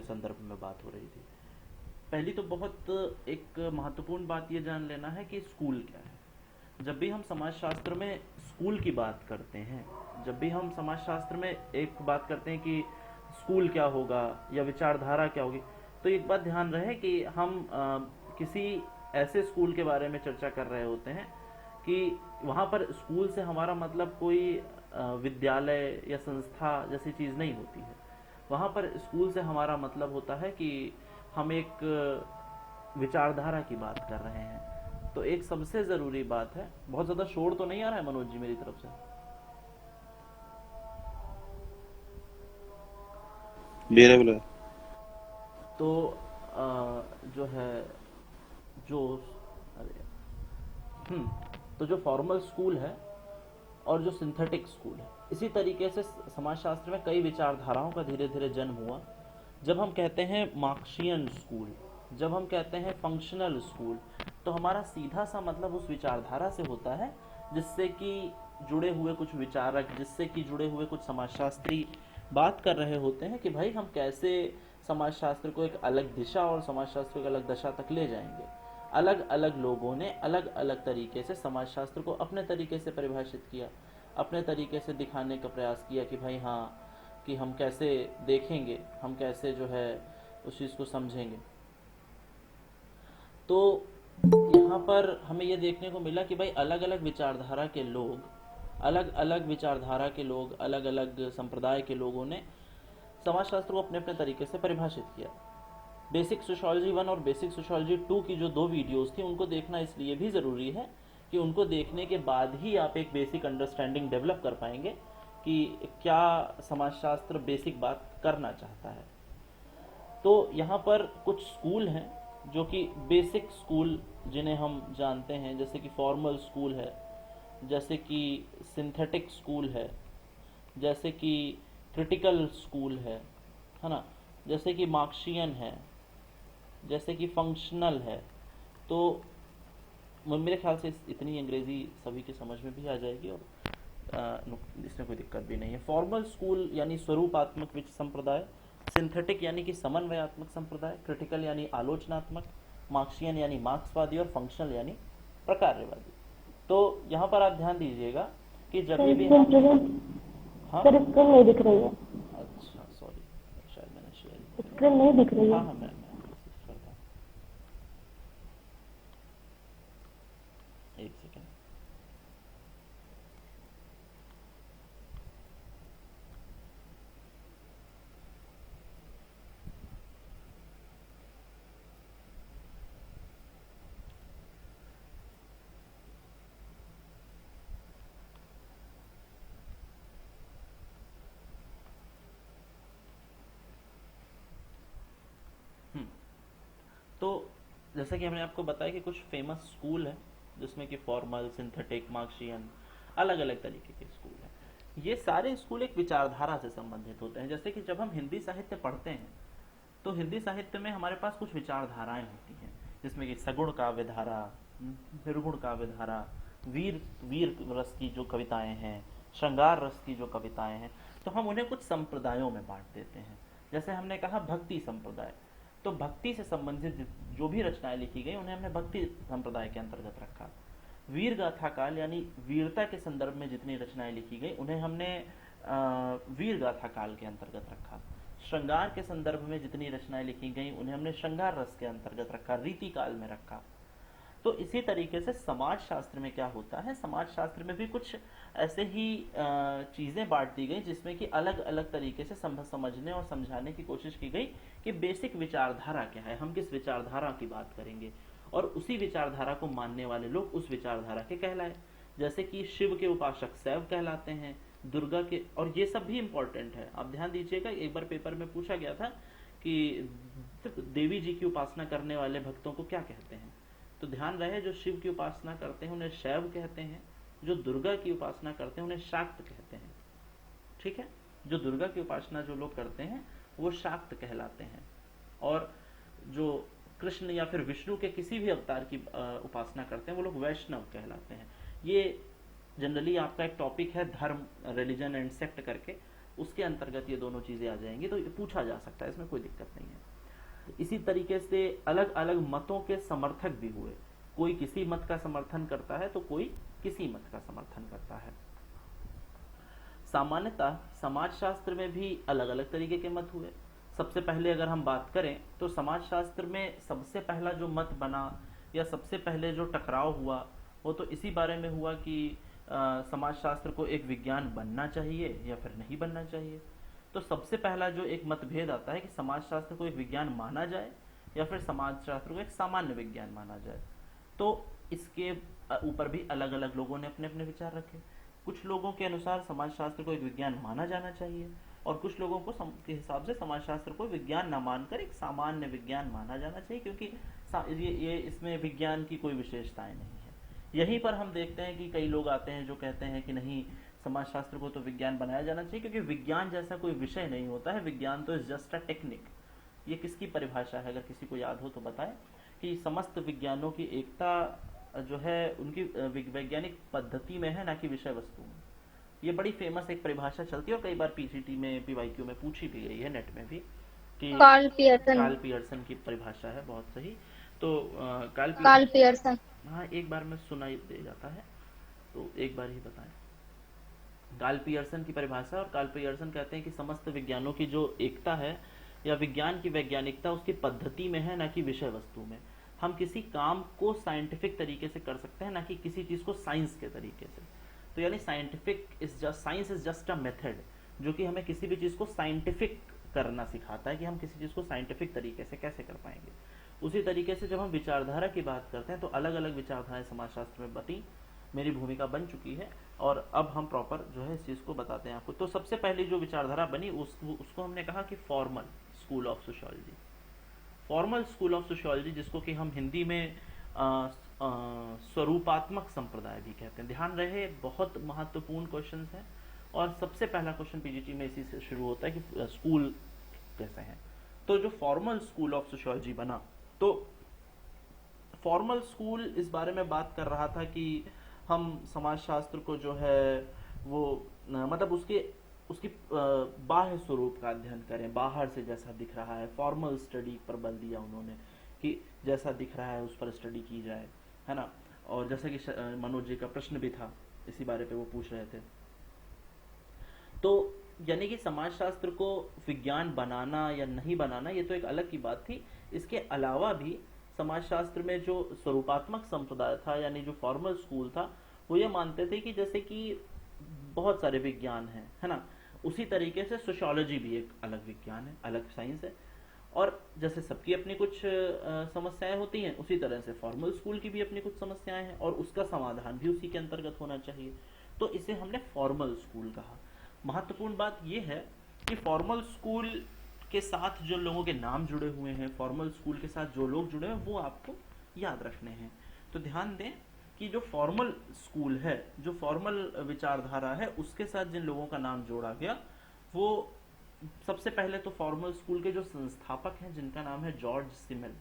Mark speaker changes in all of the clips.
Speaker 1: संदर्भ में बात हो रही थी। पहली तो बहुत एक महत्वपूर्ण बात ये जान लेना है कि स्कूल क्या है। जब भी हम समाजशास्त्र में स्कूल की बात करते हैं, जब भी हम समाजशास्त्र में एक बात करते हैं कि स्कूल क्या होगा या विचारधारा क्या होगी, तो एक बात ध्यान रहे कि हम किसी ऐसे स्कूल के बारे में चर्चा कर रहे होते हैं कि वहाँ पर स्कूल से हमारा मतलब कोई विद्यालय या संस्था जैसी चीज़ नहीं होती है। वहाँ पर स्कूल से हमारा मतलब होता है कि हम एक विचारधारा की बात कर रहे हैं। तो एक सबसे ज़रूरी बात है, बहुत ज़्यादा शोर तो नहीं आ रहा है मनोज जी मेरी तरफ से?
Speaker 2: बेरेबल है।
Speaker 1: तो जो है जो अरे तो जो फॉर्मल स्कूल है और जो सिंथेटिक स्कूल है, इसी तरीके से समाजशास्त्र में कई विचारधाराओं का धीरे धीरे जन्म हुआ। जब हम कहते हैं मार्क्सियन स्कूल, जब हम कहते हैं फंक्शनल स्कूल, तो हमारा सीधा सा मतलब उस विचारधारा से होता है जिससे कि जुड़े हुए कुछ विचारक, जिससे कि जुड़े हुए कुछ समाजशास्त्री बात कर रहे होते हैं कि भाई हम कैसे समाजशास्त्र को एक अलग दिशा और समाजशास्त्र को एक अलग दशा तक ले जाएंगे। अलग अलग लोगों ने अलग अलग तरीके से समाजशास्त्र को अपने तरीके से परिभाषित किया, अपने तरीके से दिखाने का प्रयास किया कि भाई हाँ, कि हम कैसे देखेंगे, हम कैसे जो है उस चीज़ को समझेंगे। तो यहाँ पर हमें ये देखने को मिला कि भाई अलग अलग विचारधारा के लोग, अलग अलग विचारधारा के लोग, अलग अलग संप्रदाय के लोगों ने समाजशास्त्र को अपने अपने तरीके से परिभाषित किया। बेसिक सोशोलॉजी 1 और बेसिक सोशोलॉजी 2 की जो दो वीडियोस थी, उनको देखना इसलिए भी ज़रूरी है कि उनको देखने के बाद ही आप एक बेसिक अंडरस्टैंडिंग डेवलप कर पाएंगे कि क्या समाजशास्त्र बेसिक बात करना चाहता है। तो यहाँ पर कुछ स्कूल हैं जो कि बेसिक स्कूल जिन्हें हम जानते हैं, जैसे कि फॉर्मल स्कूल है, जैसे कि सिंथेटिक स्कूल है, जैसे कि क्रिटिकल स्कूल है ना, जैसे कि मार्क्सियन है, जैसे कि फंक्शनल है। तो मेरे ख्याल से इतनी अंग्रेज़ी सभी के समझ में भी आ जाएगी और इसमें कोई दिक्कत भी नहीं है। फॉर्मल स्कूल यानी स्वरूपात्मक विच संप्रदाय, सिंथेटिक यानी कि समन्वयात्मक संप्रदाय, क्रिटिकल यानी आलोचनात्मक, मार्क्सियन यानी मार्क्सवादी और फंक्शनल यानी प्रकारवादी। तो यहाँ पर आप ध्यान दीजिएगा कि जब
Speaker 3: सर
Speaker 1: भी
Speaker 3: स्क्रीन
Speaker 1: हम
Speaker 3: प्रेजेंट।
Speaker 1: हाँ,
Speaker 3: सर स्क्रीन नहीं दिख रही है।
Speaker 1: अच्छा सॉरी, शायद मैंने शेयर ही किया
Speaker 3: स्क्रीन नहीं दिख रही
Speaker 1: है।
Speaker 3: है।
Speaker 1: हाँ हाँ, मैं कोशिश करता हूँ, एक सेकेंड। तो जैसे कि हमने आपको बताया कि कुछ फेमस स्कूल हैं जिसमें कि फॉर्मल, सिंथेटिक, मार्क्सियन, अलग अलग तरीके के स्कूल हैं। ये सारे स्कूल एक विचारधारा से संबंधित होते हैं। जैसे कि जब हम हिंदी साहित्य पढ़ते हैं तो हिंदी साहित्य में हमारे पास कुछ विचारधाराएं होती हैं, जिसमें कि सगुण काव्य धारा, निर्गुण काव्य धारा, वीर वीर रस की जो कविताएं हैं, श्रृंगार रस की जो कविताएं हैं, तो हम उन्हें कुछ संप्रदायों में बांट देते हैं। जैसे हमने कहा भक्ति संप्रदाय, तो भक्ति से संबंधित जो भी रचनाएं लिखी गई उन्हें हमने भक्ति संप्रदाय के अंतर्गत रखा। वीर गाथा काल यानी वीरता के संदर्भ में जितनी रचनाएं लिखी गई उन्हें हमने वीर गाथा काल के अंतर्गत रखा। श्रृंगार के संदर्भ में जितनी रचनाएं लिखी गई उन्हें हमने श्रृंगार रस के अंतर्गत रखा, रीति काल में रखा। तो इसी तरीके से समाज शास्त्र में क्या होता है, समाज शास्त्र में भी कुछ ऐसे ही चीज़ें बांट दी गई जिसमें कि अलग अलग तरीके से समझने और समझाने की कोशिश की गई कि बेसिक विचारधारा क्या है, हम किस विचारधारा की बात करेंगे, और उसी विचारधारा को मानने वाले लोग उस विचारधारा के कहलाए। जैसे कि शिव के उपासक शैव कहलाते हैं, दुर्गा के, और ये सब भी इम्पोर्टेंट है, आप ध्यान दीजिएगा। एक बार पेपर में पूछा गया था कि देवी जी की उपासना करने वाले भक्तों को क्या कहते हैं, तो ध्यान रहे जो शिव की उपासना करते हैं उन्हें शैव कहते हैं, जो दुर्गा की उपासना करते हैं उन्हें शाक्त कहते हैं। ठीक है, जो दुर्गा की उपासना जो लोग करते हैं वो शाक्त कहलाते हैं, और जो कृष्ण या फिर विष्णु के किसी भी अवतार की उपासना करते हैं वो लोग वैष्णव कहलाते हैं। ये जनरली आपका एक टॉपिक है धर्म, रिलीजन एंड सेक्ट करके, उसके अंतर्गत ये दोनों चीजें आ जाएंगी, तो ये पूछा जा सकता है, इसमें कोई दिक्कत नहीं है। इसी तरीके से अलग अलग मतों के समर्थक भी हुए, कोई किसी मत का समर्थन करता है तो कोई किसी मत का समर्थन करता है। सामान्यतः समाजशास्त्र में भी अलग अलग तरीके के मत हुए। सबसे पहले अगर हम बात करें तो समाजशास्त्र में सबसे पहला जो मत बना या सबसे पहले जो टकराव हुआ वो तो इसी बारे में हुआ कि समाजशास्त्र को एक विज्ञान बनना चाहिए या फिर नहीं बनना चाहिए। तो सबसे पहला जो एक मतभेद आता है कि समाजशास्त्र को एक विज्ञान माना जाए या फिर समाजशास्त्र को एक सामान्य विज्ञान माना जाए। तो इसके ऊपर भी अलग अलग लोगों ने अपने अपने विचार रखे। कुछ लोगों के अनुसार समाजशास्त्र को एक विज्ञान माना जाना चाहिए और कुछ लोगों को के हिसाब से समाजशास्त्र को विज्ञान न मानकर एक सामान्य विज्ञान माना जाना चाहिए, क्योंकि ये इसमें विज्ञान की कोई विशेषताएं नहीं है। यहीं पर हम देखते हैं कि कई लोग आते हैं जो कहते हैं कि नहीं, समाजशास्त्र को तो विज्ञान बनाया जाना चाहिए, क्योंकि विज्ञान जैसा कोई विषय नहीं होता है, विज्ञान तो इज जस्ट अ टेक्निक। ये किसकी परिभाषा है, अगर किसी को याद हो तो बताएं, कि समस्त विज्ञानों की एकता जो है उनकी वैज्ञानिक पद्धति में है, ना कि विषय वस्तु में। ये बड़ी फेमस एक परिभाषा चलती है और कई बार पीसीटी में, पीवाईक्यू में पूछी भी गई है, नेट में भी, कि कार्ल पियर्सन की परिभाषा है, बहुत सही। तो कार्ल पियर्सन, हाँ, एक बार में सुना ही दे जाता है, तो एक बार ही बताएं। कार्ल पियर्सन की परिभाषा, और कार्ल पियर्सन कहते हैं कि समस्त विज्ञानों की जो एकता है या विज्ञान की वैज्ञानिकता उसकी पद्धति में है, ना कि विषय वस्तु में। हम किसी काम को साइंटिफिक तरीके से कर सकते हैं, ना कि किसी चीज को साइंस के तरीके से। तो यानी science is just a method, जो कि हमें किसी भी चीज को साइंटिफिक करना सिखाता है कि हम किसी चीज को साइंटिफिक तरीके से कैसे कर पाएंगे। उसी तरीके से जब हम विचारधारा की बात करते हैं तो अलग अलग विचारधाराएं समाजशास्त्र में बटी, मेरी भूमिका बन चुकी है, और अब हम प्रॉपर जो है इस चीज को बताते हैं आपको। तो सबसे पहली जो विचारधारा बनी उसको हमने कहा कि formal school of sociology. Formal school of sociology, जिसको कि हम हिंदी में स्वरूपात्मक संप्रदाय भी कहते हैं। ध्यान रहे, बहुत महत्वपूर्ण क्वेश्चन है, और सबसे पहला क्वेश्चन पीजीटी में इसी से शुरू होता है कि स्कूल कैसे हैं। तो जो फॉर्मल स्कूल ऑफ सोशियोलॉजी बना, तो फॉर्मल स्कूल इस बारे में बात कर रहा था कि हम समाजशास्त्र को जो है वो मतलब उसकी बाह्य स्वरूप का अध्ययन करें, बाहर से जैसा दिख रहा है। फॉर्मल स्टडी पर बल दिया उन्होंने कि जैसा दिख रहा है उस पर स्टडी की जाए, है ना। और जैसा कि मनोज जी का प्रश्न भी था, इसी बारे पे वो पूछ रहे थे। तो यानी कि समाजशास्त्र को विज्ञान बनाना या नहीं बनाना ये तो एक अलग की बात थी। इसके अलावा भी समाजशास्त्र में जो स्वरूपात्मक संप्रदाय था, यानी जो फॉर्मल स्कूल था, वो ये मानते थे कि जैसे कि बहुत सारे विज्ञान हैं, है ना, उसी तरीके से सोशियोलॉजी भी एक अलग विज्ञान है, अलग साइंस है। और जैसे सबकी अपनी कुछ समस्याएं होती हैं, उसी तरह से फॉर्मल स्कूल की भी अपनी कुछ समस्याएं हैं, और उसका समाधान भी उसी के अंतर्गत होना चाहिए। तो इसे हमने फॉर्मल स्कूल कहा। महत्वपूर्ण बात यह है कि फॉर्मल स्कूल के साथ जो लोगों के नाम जुड़े हुए हैं, फॉर्मल स्कूल के साथ जो लोग जुड़े हैं, वो आपको याद रखने हैं। तो ध्यान दें कि जो फॉर्मल स्कूल है, जो फॉर्मल विचारधारा है, उसके साथ जिन लोगों का नाम जोड़ा गया, वो सबसे पहले तो फॉर्मल स्कूल के जो संस्थापक हैं, जिनका नाम है जॉर्ज सिमेल।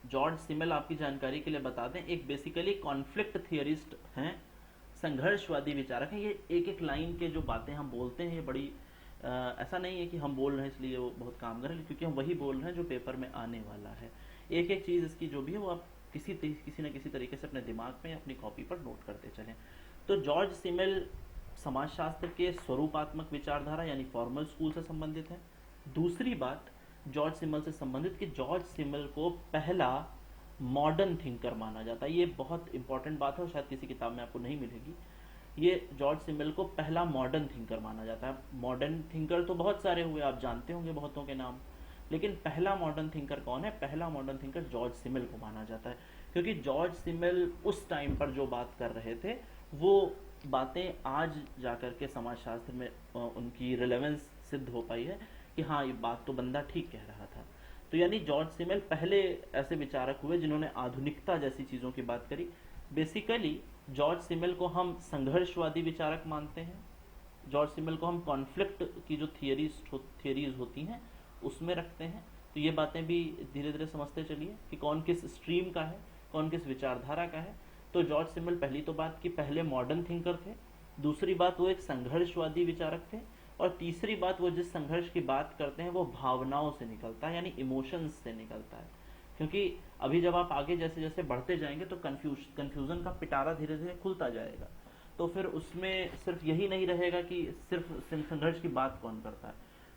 Speaker 1: जॉर्ज सिमेल, आपकी जानकारी के लिए बता दें, एक बेसिकली कॉन्फ्लिक्ट थियरिस्ट हैं, संघर्षवादी विचारक हैं। ये एक एक लाइन के जो बातें हम बोलते हैं, ये बड़ी ऐसा नहीं है कि हम बोल रहे हैं इसलिए वो बहुत काम कर रहे हैं, क्योंकि हम वही बोल रहे हैं जो पेपर में आने वाला है। एक एक चीज इसकी जो भी है वो आप किसी न किसी तरीके से अपने दिमाग में, अपनी कॉपी पर नोट करते चलें। तो जॉर्ज सिमेल समाजशास्त्र के स्वरूपात्मक विचारधारा यानी फॉर्मल स्कूल से संबंधित है। दूसरी बात जॉर्ज सिमेल से संबंधित कि जॉर्ज सिमेल को पहला मॉडर्न थिंकर माना जाता है। ये बहुत इंपॉर्टेंट बात है और शायद किसी किताब में आपको नहीं मिलेगी। ये जॉर्ज सिमेल को पहला मॉडर्न थिंकर माना जाता है। मॉडर्न थिंकर तो बहुत सारे हुए, आप जानते होंगे बहुतों के नाम, लेकिन पहला मॉडर्न थिंकर कौन है? पहला मॉडर्न थिंकर जॉर्ज सिमेल को माना जाता है, क्योंकि जॉर्ज सिमेल उस टाइम पर जो बात कर रहे थे वो बातें आज जाकर के समाजशास्त्र में उनकी रिलेवेंस सिद्ध हो पाई है कि हाँ, ये बात तो बंदा ठीक कह रहा था। तो यानी जॉर्ज सिमेल पहले ऐसे विचारक हुए जिन्होंने आधुनिकता जैसी चीज़ों की बात करी। बेसिकली जॉर्ज सिमेल को हम संघर्षवादी विचारक मानते हैं। जॉर्ज सिमेल को हम कॉन्फ्लिक्ट की जो थियरीज होती हैं उसमें रखते हैं। तो ये बातें भी धीरे धीरे समझते चलिए कि कौन किस स्ट्रीम का है, कौन किस विचारधारा का है। तो जॉर्ज सिमेल, पहली तो बात कि पहले मॉडर्न थिंकर थे, दूसरी बात, वो एक संघर्षवादी विचारक थे। और तीसरी बात, वो जिस संघर्ष की बात करते हैं वो भावनाओं से निकलता है, यानी इमोशंस से निकलता है। क्योंकि अभी जब आप आगे जैसे जैसे बढ़ते जाएंगे तो कन्फ्यूजन का पिटारा धीरे धीरे खुलता जाएगा। तो फिर उसमें सिर्फ यही नहीं रहेगा कि सिर्फ संघर्ष की बात कौन करता है।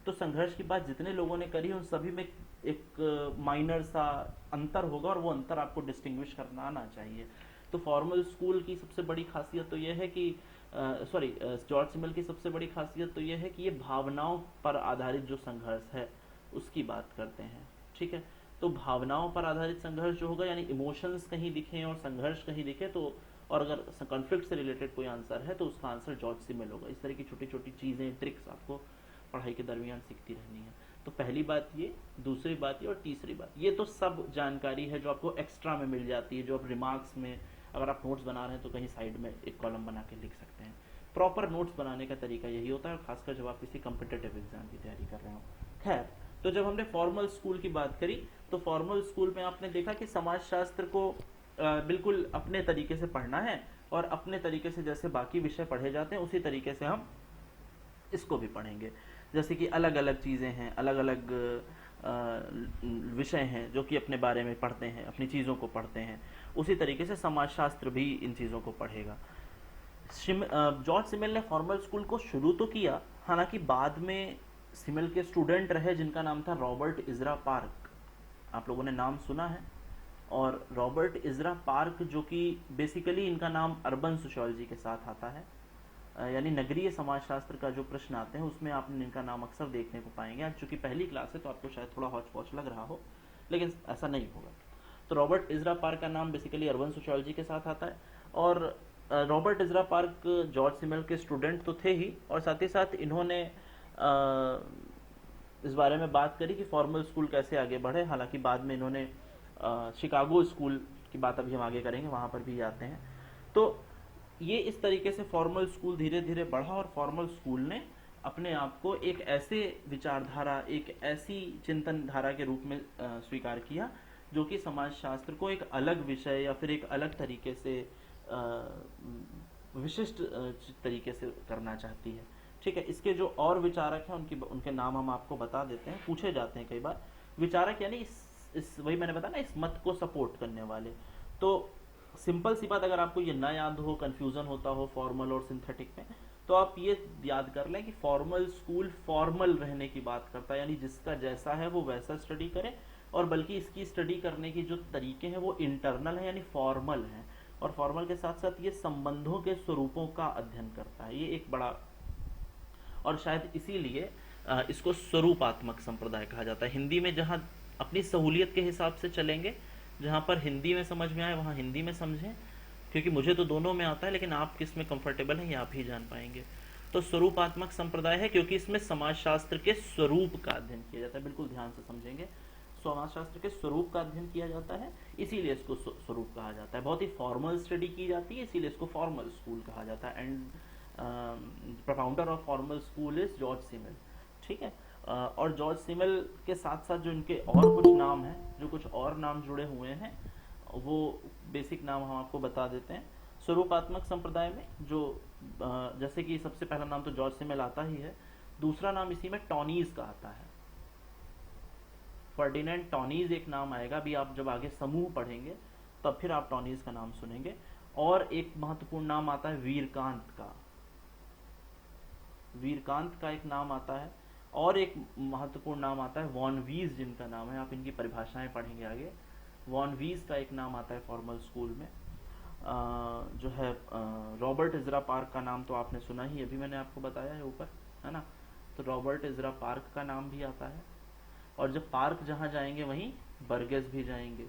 Speaker 1: तो संघर्ष की बात जितने लोगों ने करी उन सभी में एक माइनर सा अंतर होगा, और वो अंतर आपको डिस्टिंग्विश करना आना चाहिए। तो फॉर्मल स्कूल की सबसे बड़ी खासियत तो यह है कि जॉर्ज सिमल की सबसे बड़ी खासियत तो यह है कि ये भावनाओं पर आधारित जो संघर्ष है उसकी बात करते हैं। ठीक है, तो भावनाओं पर आधारित संघर्ष जो होगा, यानी इमोशंस कहीं दिखे और संघर्ष कहीं दिखे, तो और अगर कॉन्फ्लिक्ट से रिलेटेड कोई आंसर है तो उसका आंसर जॉर्ज सिमल होगा। इस तरह की छोटी छोटी चीज़ें, ट्रिक्स आपको पढ़ाई के दरमियान सीखती रहनी है। तो पहली बात ये, दूसरी बात ये, और तीसरी बात ये, तो सब जानकारी है जो आपको एक्स्ट्रा में मिल जाती है, जो आप रिमार्क्स में, अगर आप नोट्स बना रहे हैं तो कहीं साइड में एक कॉलम बना के लिख सकते हैं। प्रॉपर नोट्स बनाने का तरीका यही होता है, और खासकर जब आप किसी कॉम्पिटिटिव एग्जाम की तैयारी कर रहे हो। खैर, तो जब हमने फॉर्मल स्कूल की बात करी, तो फॉर्मल स्कूल में आपने देखा कि समाजशास्त्र को बिल्कुल अपने तरीके से पढ़ना है, और अपने तरीके से जैसे बाकी विषय पढ़े जाते हैं उसी तरीके से हम इसको भी पढ़ेंगे। जैसे कि अलग अलग चीज़ें हैं, अलग अलग विषय हैं जो कि अपने बारे में पढ़ते हैं, अपनी चीज़ों को पढ़ते हैं, उसी तरीके से समाजशास्त्र भी इन चीज़ों को पढ़ेगा। जॉर्ज सिमल ने फॉर्मल स्कूल को शुरू तो किया, हालांकि बाद में सिमल के स्टूडेंट रहे जिनका नाम था रॉबर्ट इजरा पार्क। आप लोगों ने नाम सुना है। और रॉबर्ट इजरा पार्क, जो कि बेसिकली इनका नाम अर्बन सोशियोलॉजी के साथ आता है, यानी नगरीय समाजशास्त्र का जो प्रश्न आते हैं उसमें आप इनका नाम अक्सर देखने को पाएंगे। आज चूंकि पहली क्लास है तो आपको शायद थोड़ा हौच पौच लग रहा हो, लेकिन ऐसा नहीं होगा। तो रॉबर्ट इजरा पार्क का नाम बेसिकली अर्बन सोशियोलॉजी के साथ आता है। और रॉबर्ट इजरा पार्क जॉर्ज सिमल के स्टूडेंट तो थे ही, और साथ ही साथ इन्होंने इस बारे में बात करी कि फॉर्मल स्कूल कैसे आगे बढ़े। हालांकि बाद में इन्होंने शिकागो स्कूल की बात अभी हम आगे करेंगे, वहाँ पर भी आते हैं। तो ये इस तरीके से फॉर्मल स्कूल धीरे धीरे बढ़ा, और फॉर्मल स्कूल ने अपने आप को एक ऐसे विचारधारा, एक ऐसी चिंतन धारा के रूप में स्वीकार किया जो कि समाजशास्त्र को एक अलग विषय या फिर एक अलग तरीके से विशिष्ट तरीके से करना चाहती है। ठीक है, इसके जो और विचारक हैं उनके नाम हम आपको बता देते हैं, पूछे जाते हैं कई बार। विचारक यानी इस वही मैंने बताया ना, इस मत को सपोर्ट करने वाले। तो सिंपल सी बात, अगर आपको ये ना याद हो, कंफ्यूजन होता हो फॉर्मल और सिंथेटिक में, तो आप ये याद कर लें कि फॉर्मल स्कूल फॉर्मल रहने की बात करता है, यानी जिसका जैसा है वो वैसा स्टडी करे, और बल्कि इसकी स्टडी करने की जो तरीके हैं वो इंटरनल है, यानी फॉर्मल है। और फॉर्मल के साथ साथ ये संबंधों के स्वरूपों का अध्ययन करता है। ये एक बड़ा, और शायद इसीलिए इसको स्वरूपात्मक संप्रदाय कहा जाता है। हिंदी में जहाँ अपनी सहूलियत के हिसाब से चलेंगे, जहाँ पर हिंदी में समझ में आए वहाँ हिंदी में समझें, क्योंकि मुझे तो दोनों में आता है, लेकिन आप किस में कंफर्टेबल हैं ये आप ही जान पाएंगे। तो स्वरूपात्मक संप्रदाय है क्योंकि इसमें समाजशास्त्र के स्वरूप का अध्ययन किया जाता है। बिल्कुल ध्यान से समझेंगे, समाजशास्त्र के स्वरूप का अध्ययन किया जाता है, इसीलिए इसको स्वरूप कहा जाता है। बहुत ही फॉर्मल स्टडी की जाती है, इसीलिए इसको फॉर्मल स्कूल कहा जाता है। And propounder of formal school is George Simmel. ठीक है, और जॉर्ज सिमल के साथ साथ जो इनके और कुछ नाम हैं, जो कुछ और नाम जुड़े हुए हैं, वो बेसिक नाम हम आपको बता देते हैं। स्वरूपात्मक संप्रदाय में जो जैसे कि सबसे पहला नाम तो जॉर्ज सिमल आता ही है, दूसरा नाम इसी में टॉनीज का आता है। फर्डिनेंड टॉनीज एक नाम आएगा, अभी आप जब आगे समूह पढ़ेंगे तब फिर आप टॉनीज का नाम सुनेंगे। और एक महत्वपूर्ण नाम आता है वीरकांत का, वीरकांत का एक नाम आता है। और एक महत्वपूर्ण नाम आता है वॉन वीज, जिनका नाम है, आप इनकी परिभाषाएं पढ़ेंगे आगे। वॉन वीज का एक नाम आता है फॉर्मल स्कूल में। जो है रॉबर्ट इजरा पार्क का नाम तो आपने सुना ही, अभी मैंने आपको बताया है ऊपर, है ना। तो रॉबर्ट इजरा पार्क का नाम भी आता है। और जब पार्क जहाँ जाएंगे वहीं बर्गेस भी जाएंगे।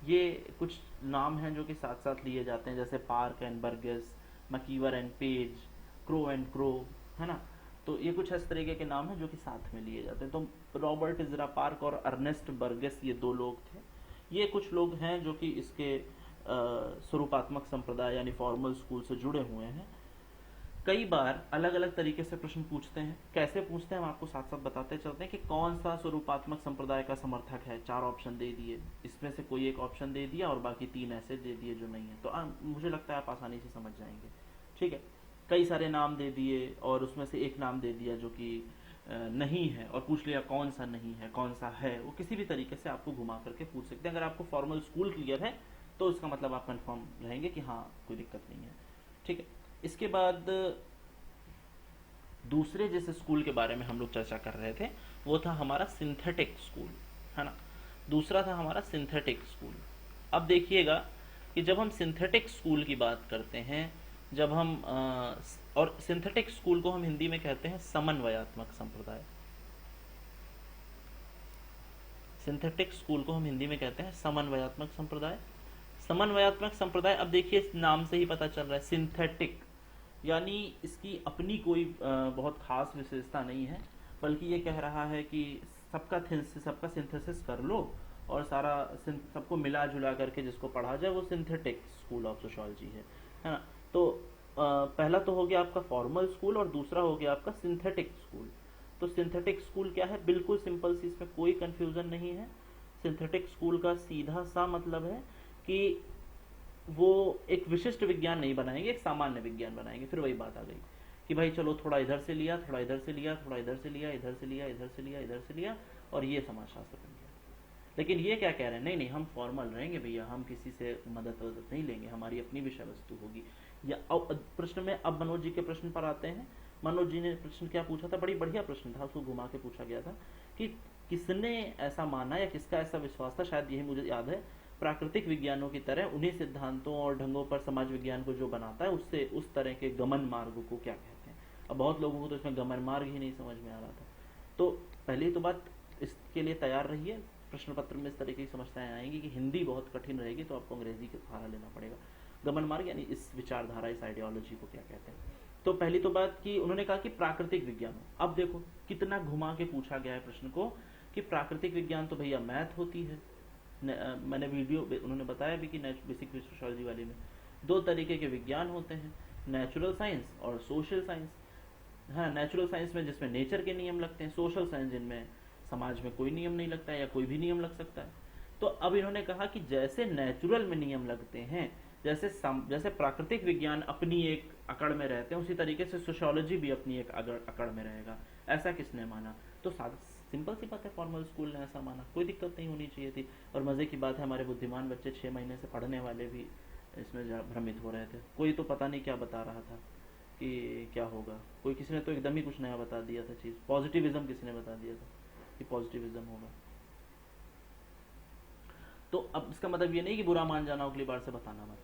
Speaker 1: ये कुछ नाम हैं जो कि साथ साथ लिए जाते हैं, जैसे Park and Burgess, MacIver and Page, Crow and Crow, है ना। तो ये कुछ इस तरीके के नाम हैं जो कि साथ में लिए जाते हैं। तो रॉबर्ट इजरा पार्क और अर्नेस्ट बर्गेस, ये दो लोग थे। ये कुछ लोग हैं जो कि इसके स्वरूपात्मक संप्रदाय यानी फॉर्मल स्कूल से जुड़े हुए हैं। कई बार अलग अलग तरीके से प्रश्न पूछते हैं। कैसे पूछते हैं हम आपको साथ साथ बताते चलते हैं कि कौन सा स्वरूपात्मक संप्रदाय का समर्थक है। 4 ऑप्शन दे दिए, इसमें से कोई एक ऑप्शन दे दिया और बाकी 3 ऐसे दे दिए जो नहीं है। तो मुझे लगता है आप आसानी से समझ जाएंगे। ठीक है, कई सारे नाम दे दिए और उसमें से एक नाम दे दिया जो कि नहीं है, और पूछ लिया कौन सा नहीं है कौन सा है। वो किसी भी तरीके से आपको घुमा करके पूछ सकते हैं। अगर आपको फॉर्मल स्कूल क्लियर है तो इसका मतलब आप कंफर्म रहेंगे कि हाँ कोई दिक्कत नहीं है। ठीक है, इसके बाद दूसरे जिस स्कूल के बारे में हम लोग चर्चा कर रहे थे वो था हमारा सिंथेटिक स्कूल, है ना। दूसरा था हमारा सिंथेटिक स्कूल। अब देखिएगा कि जब हम सिंथेटिक स्कूल की बात करते हैं, जब हम और सिंथेटिक स्कूल को हम हिंदी में कहते हैं समन्वयात्मक संप्रदाय। सिंथेटिक स्कूल को हम हिंदी में कहते हैं समन्वयात्मक संप्रदाय। समन्वयात्मक संप्रदाय, अब देखिए इस नाम से ही पता चल रहा है सिंथेटिक, यानी इसकी अपनी कोई बहुत खास विशेषता नहीं है, बल्कि ये कह रहा है कि सबका सिंथेसिस कर लो और सारा सबको मिला जुला करके जिसको पढ़ा जाए वो सिंथेटिक स्कूल ऑफ सोशियोलॉजी है ना। तो पहला तो हो गया आपका फॉर्मल स्कूल और दूसरा हो गया आपका सिंथेटिक स्कूल। तो सिंथेटिक स्कूल क्या है, बिल्कुल सिंपल सी, इसमें कोई कंफ्यूजन नहीं है। सिंथेटिक स्कूल का सीधा सा मतलब है कि वो एक विशिष्ट विज्ञान नहीं बनाएंगे, एक सामान्य विज्ञान बनाएंगे। फिर वही बात आ गई कि भाई चलो थोड़ा इधर से लिया, थोड़ा इधर से लिया, थोड़ा इधर से लिया, इधर से लिया, इधर से लिया, इधर से लिया, और ये समाजशास्त्र बन गया। लेकिन ये क्या कह रहे हैं, नहीं नहीं हम फॉर्मल रहेंगे भैया, हम किसी से मदद नहीं लेंगे, हमारी अपनी विषय वस्तु होगी। या प्रश्न में अब मनोज जी के प्रश्न पर आते हैं। मनोज जी ने प्रश्न क्या पूछा था, बड़ी बढ़िया प्रश्न था, उसको घुमा के पूछा गया था कि किसने ऐसा माना या किसका ऐसा विश्वास था, शायद यही मुझे याद है, प्राकृतिक विज्ञानों की तरह उन्हीं सिद्धांतों और ढंगों पर समाज विज्ञान को जो बनाता है उससे उस तरह के गमन मार्ग को क्या कहते हैं। अब बहुत लोगों को तो इसमें गमन मार्ग ही नहीं समझ में आ रहा था। तो पहली तो बात, इसके लिए तैयार रहिए, प्रश्न पत्र में इस तरह की समस्याएं आएंगी कि हिंदी बहुत कठिन रहेगी तो आपको अंग्रेजी का सहारा लेना पड़ेगा। गमन मार्ग यानी इस विचारधारा, इस आइडियोलॉजी को क्या कहते हैं। तो पहली तो बात कि उन्होंने कहा कि प्राकृतिक विज्ञान। अब देखो कितना घुमा के पूछा गया है प्रश्न को कि प्राकृतिक विज्ञान तो भैया मैथ होती है। मैंने वीडियो उन्होंने बताया भी कि बेसिक सोशियोलॉजी वाले में दो तरीके के विज्ञान होते हैं, नेचुरल साइंस और सोशल साइंस। हाँ, नेचुरल साइंस में जिसमें नेचर के नियम लगते हैं, सोशल साइंस जिनमें समाज में कोई नियम नहीं लगता है या कोई भी नियम लग सकता है। तो अब इन्होंने कहा कि जैसे नेचुरल में नियम लगते हैं, जैसे प्राकृतिक विज्ञान अपनी एक अकड़ में रहते हैं, उसी तरीके से सोशियोलॉजी भी अपनी एक अकड़ में रहेगा। ऐसा किसने माना, तो सिंपल सी बात है, फॉर्मल स्कूल ने ऐसा माना, कोई दिक्कत नहीं होनी चाहिए थी। और मजे की बात है हमारे बुद्धिमान बच्चे 6 महीने से पढ़ने वाले भी इसमें भ्रमित हो रहे थे। कोई तो पता नहीं क्या बता रहा था कि क्या होगा, कोई किसी ने तो एकदम ही कुछ नया बता दिया था चीज, पॉजिटिविज्म किसी ने बता दिया था कि पॉजिटिविज्म होगा। तो अब इसका मतलब ये नहीं कि बुरा मान जाना, अगली बार से बताना मत,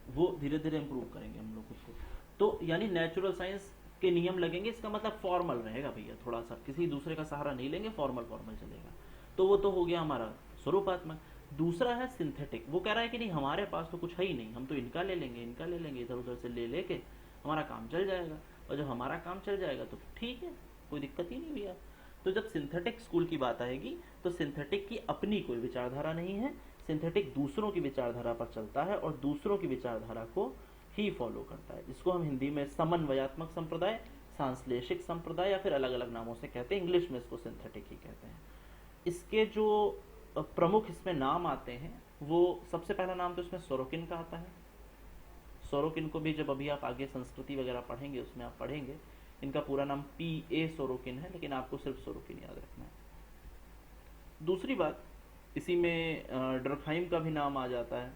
Speaker 1: वो धीरे धीरे इम्प्रूव करेंगे हम लोग उसको। तो यानी नेचुरल साइंस के नियम लगेंगे, इसका मतलब फॉर्मल रहेगा भैया, थोड़ा सा किसी दूसरे का सहारा नहीं लेंगे, फॉर्मल चलेगा। तो वो तो हो गया हमारा स्वरूपात्मक। दूसरा है सिंथेटिक, वो कह रहा है कि नहीं हमारे पास तो कुछ है ही नहीं, हम तो इनका ले लेंगे, इधर उधर से ले लेके हमारा काम चल जाएगा। और जब हमारा काम चल जाएगा तो ठीक है, कोई दिक्कत ही नहीं भैया। तो जब सिंथेटिक स्कूल की बात आएगी तो सिंथेटिक की अपनी कोई विचारधारा नहीं है, सिंथेटिक दूसरों की विचारधारा पर चलता है और दूसरों की विचारधारा को ही फॉलो करता है। इसको हम हिंदी में समन्वयात्मक संप्रदाय, सांश्लेषिक संप्रदाय या फिर अलग अलग नामों से कहते हैं, इंग्लिश में इसको सिंथेटिक ही कहते हैं। इसके जो प्रमुख इसमें नाम आते हैं, वो सबसे पहला नाम तो इसमें सोरोकिन का आता है। सोरोकिन को भी जब अभी आप आगे संस्कृति वगैरह पढ़ेंगे उसमें आप पढ़ेंगे, इनका पूरा नाम P.A. सोरोकिन है, लेकिन आपको सिर्फ सोरोकिन याद रखना है। दूसरी बात, इसी में डर्कहाइम का भी नाम आ जाता है,